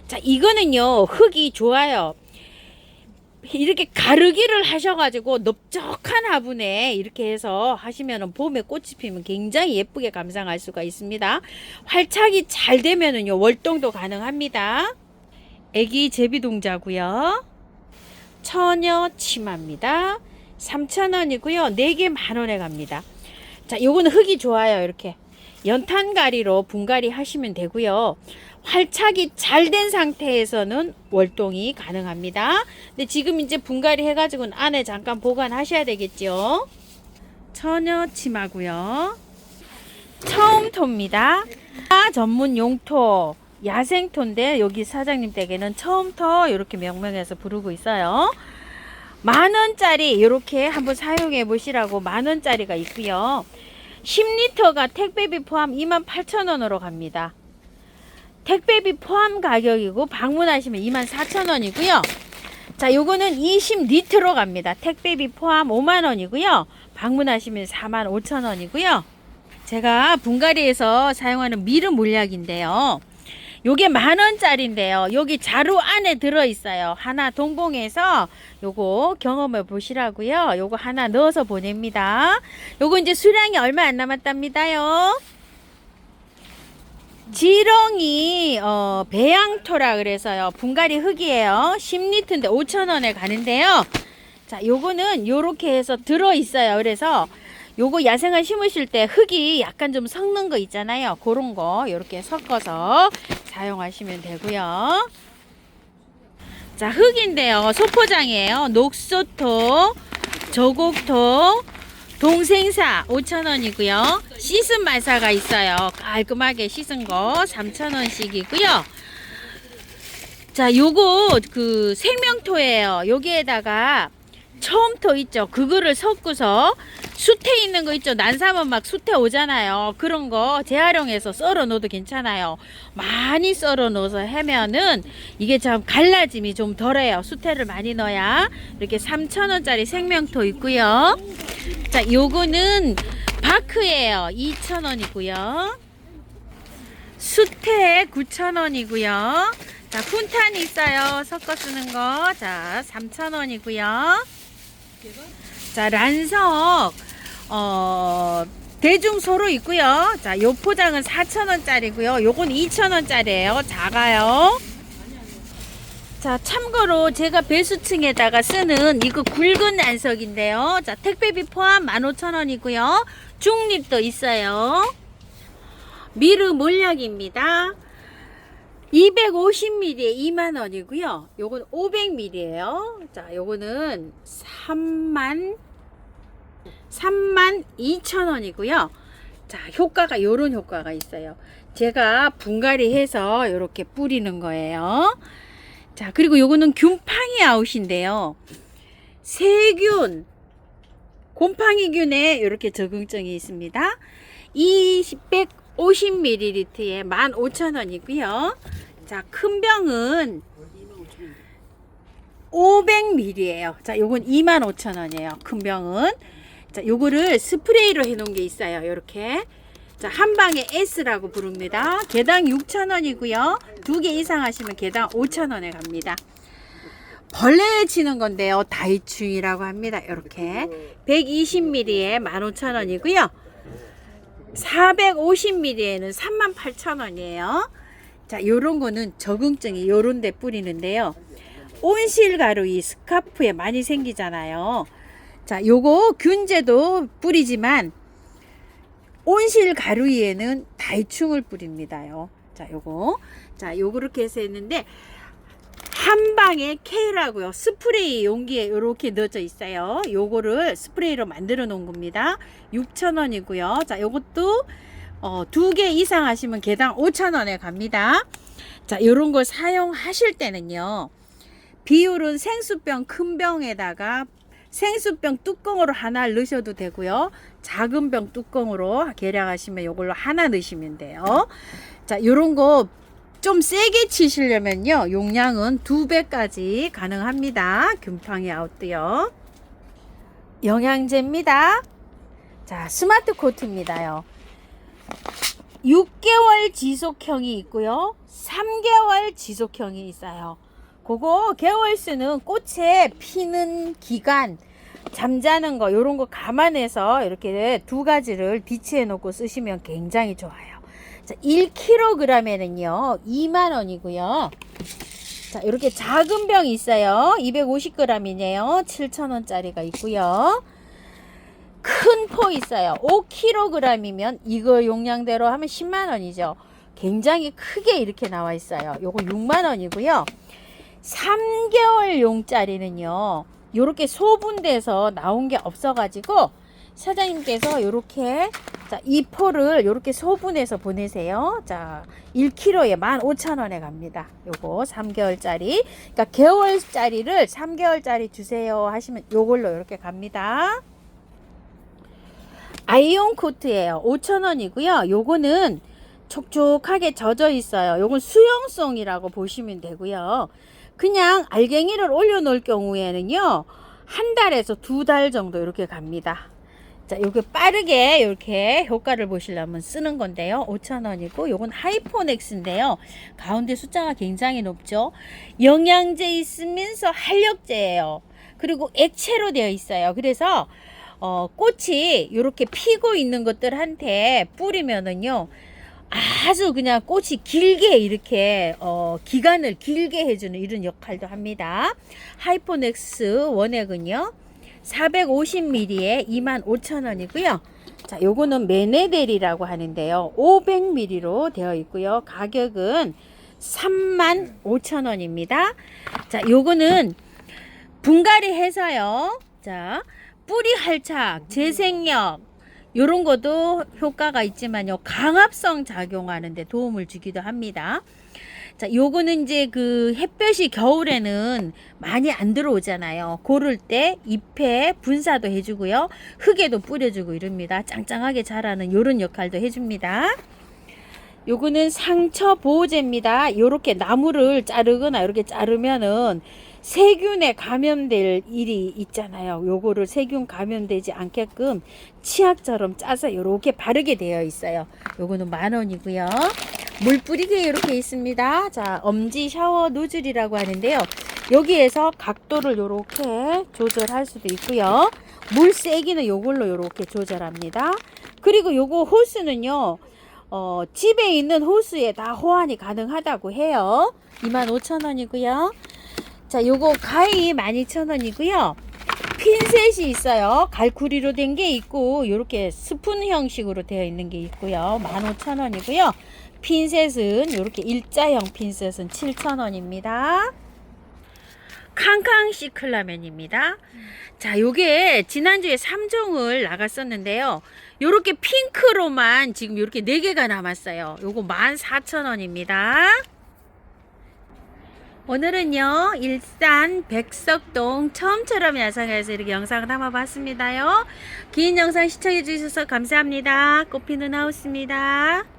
자, 이거는요, 흙이 좋아요. 이렇게 가르기를 하셔가지고 넓적한 화분에 이렇게 해서 하시면은 봄에 꽃이 피면 굉장히 예쁘게 감상할 수가 있습니다. 활착이 잘 되면은요, 월동도 가능합니다. 애기 제비동자고요. 처녀 치마입니다. 3,000원이고요. 4개 만원에 갑니다. 자, 요거는 흙이 좋아요. 이렇게 연탄가리로 분갈이 하시면 되고요. 활착이 잘 된 상태에서는 월동이 가능합니다. 근데 지금 이제 분갈이 해가지고 안에 잠깐 보관하셔야 되겠죠. 처녀 치마고요. 처음토입니다. 전문 용토 야생토인데 여기 사장님 댁에는 처음토 이렇게 명명해서 부르고 있어요. 만원짜리 이렇게 한번 사용해 보시라고 만원짜리가 있고요. 10리터가 택배비 포함 28,000원으로 갑니다. 택배비 포함 가격이고 방문하시면 24,000원이고요. 자, 요거는 20리터로 갑니다. 택배비 포함 5만원이고요. 방문하시면 45,000원이고요. 제가 분갈이에서 사용하는 미르 몰약인데요. 요게 10,000원짜리인데요. 여기 자루 안에 들어있어요. 하나 동봉해서 요거 경험해 보시라고요. 요거 하나 넣어서 보냅니다. 요거 이제 수량이 얼마 안 남았답니다요. 지렁이 배양토라 그래서요. 분갈이 흙이에요. 10리터인데 5,000원에 가는데요. 자, 요거는 요렇게 해서 들어있어요. 그래서 요거 야생화 심으실 때 흙이 약간 좀 섞는 거 있잖아요. 그런 거 요렇게 섞어서 사용하시면 되고요. 자, 흙인데요. 소포장이에요. 녹소토, 저곡토, 동생사 5,000원이고요. 씻은 말사가 있어요. 깔끔하게 씻은 거 3,000원씩이고요. 자, 요거 그 생명토예요. 여기에다가 처음토 있죠. 그거를 섞고서 숯에 있는 거 있죠. 난사면 막 숯에 오잖아요. 그런 거 재활용해서 썰어 넣어도 괜찮아요. 많이 썰어 넣어서 하면은 이게 참 갈라짐이 좀 덜해요. 숯에를 많이 넣어야. 이렇게 3,000원짜리 생명토 있고요. 자, 요거는 바크예요. 2,000원이고요. 숯에 9,000원이고요. 자, 훈탄 있어요. 섞어 쓰는 거. 자, 3,000원이고요. 자, 란석 대중소로 있고요. 자, 요 포장은 4,000원짜리고요. 요건 2,000원짜리예요. 작아요. 자, 참고로 제가 배수층에다가 쓰는 이거 굵은 란석인데요. 자, 택배비 포함 15,000원이고요. 중립도 있어요. 미르 몰약입니다. 250ml에 2만원이고요. 요건 500ml예요. 자, 요거는 32,000원이고요. 자, 효과가 요런 효과가 있어요. 제가 분갈이 해서 요렇게 뿌리는 거예요. 자, 그리고 요거는 균팡이 아웃인데요. 세균, 곰팡이균에 요렇게 적응증이 있습니다. 150ml에 15,000원이고요. 자, 큰 병은 500ml예요. 자, 요건 25,000원이에요. 큰 병은. 자, 요거를 스프레이로 해 놓은 게 있어요. 요렇게. 자, 한 방에 S라고 부릅니다. 개당 6,000원이고요. 2개 이상 하시면 개당 5,000원에 갑니다. 벌레 치는 건데요. 다이충이라고 합니다. 요렇게. 120ml에 15,000원이고요. 450ml에는 38,000원이에요. 자, 요런 거는 적응증이 요런 데 뿌리는데요. 온실가루 이 스카프에 많이 생기잖아요. 자, 요거 균제도 뿌리지만 온실가루이에는 다이충을 뿌립니다요. 자, 요거. 자, 요렇게 해서 했는데 한 방에 K라고요. 스프레이 용기에 이렇게 넣어져 있어요. 요거를 스프레이로 만들어 놓은 겁니다. 6,000원이고요. 자, 요것도 2개 이상 하시면 개당 5,000원에 갑니다. 자, 요런 걸 사용하실 때는요. 비율은 생수병 큰 병에다가 생수병 뚜껑으로 하나 넣으셔도 되고요. 작은 병 뚜껑으로 계량하시면 요걸로 하나 넣으시면 돼요. 자, 요런 거 좀 세게 치시려면요. 용량은 2배까지 가능합니다. 균팡이 아웃도요. 영양제입니다. 자, 스마트 코트입니다요. 6개월 지속형이 있고요. 3개월 지속형이 있어요. 그거 개월수는 꽃에 피는 기간, 잠자는 거 요런 거 감안해서 이렇게 두 가지를 비치해 놓고 쓰시면 굉장히 좋아요. 자, 1kg에는요 2만원이고요. 자, 이렇게 작은 병이 있어요. 250g이네요. 7,000원짜리가 있고요. 큰 포 있어요. 5kg이면 이거 용량대로 하면 10만원이죠. 굉장히 크게 이렇게 나와 있어요. 요거 6만원이고요. 3개월 용짜리는요 요렇게 소분돼서 나온 게 없어 가지고 사장님께서 요렇게 자, 이 포를 요렇게 소분해서 보내세요. 자, 1kg에 15,000원에 갑니다. 요거 3개월짜리. 그러니까 개월짜리를 3개월짜리 주세요 하시면 요걸로 요렇게 갑니다. 아이온 코트예요. 5,000원이고요. 요거는 촉촉하게 젖어 있어요. 요건 수영성이라고 보시면 되고요. 그냥 알갱이를 올려 놓을 경우에는요. 한 달에서 2달 정도 이렇게 갑니다. 자, 요게 빠르게 이렇게 효과를 보시려면 쓰는 건데요. 5,000원이고, 요건 하이포넥스인데요. 가운데 숫자가 굉장히 높죠. 영양제 있으면서 활력제예요. 그리고 액체로 되어 있어요. 그래서 꽃이 이렇게 피고 있는 것들한테 뿌리면은요, 아주 그냥 꽃이 길게 이렇게 기간을 길게 해주는 이런 역할도 합니다. 하이포넥스 원액은요 450ml에 25,000원이고요. 자, 요거는 메네델이라고 하는데요. 500ml로 되어 있고요. 가격은 35,000원입니다. 자, 요거는 분갈이 해서요. 자, 뿌리 활착, 재생력 요런 것도 효과가 있지만요. 강압성 작용하는 데 도움을 주기도 합니다. 자, 요거는 이제 그 햇볕이 겨울에는 많이 안 들어오잖아요. 고를 때 잎에 분사도 해주고요. 흙에도 뿌려주고 이럽니다. 짱짱하게 자라는 요런 역할도 해줍니다. 요거는 상처 보호제입니다. 요렇게 나무를 자르거나 이렇게 자르면은 세균에 감염될 일이 있잖아요. 요거를 세균 감염되지 않게끔 치약처럼 짜서 요렇게 바르게 되어 있어요. 요거는 10,000원이고요. 물 뿌리기에 이렇게 있습니다. 자, 엄지 샤워 노즐이라고 하는데요. 여기에서 각도를 요렇게 조절할 수도 있고요. 물 세기는 요걸로 요렇게 조절합니다. 그리고 요거 호스는요. 집에 있는 호스에 다 호환이 가능하다고 해요. 25,000원이고요. 자, 요거 가위 12,000원이고요. 핀셋이 있어요. 갈쿠리로 된 게 있고 요렇게 스푼 형식으로 되어 있는 게 있고요. 15,000원이고요. 핀셋은 요렇게 일자형 핀셋은 7,000원입니다. 캉캉 시클라멘입니다. 자, 요게 지난주에 3종을 나갔었는데요. 요렇게 핑크로만 지금 요렇게 4개가 남았어요. 요거 14,000원입니다. 오늘은요, 일산 백석동 처음처럼 야상에서 이렇게 영상을 담아봤습니다요. 긴 영상 시청해 주셔서 감사합니다. 꽃피는 하우스입니다.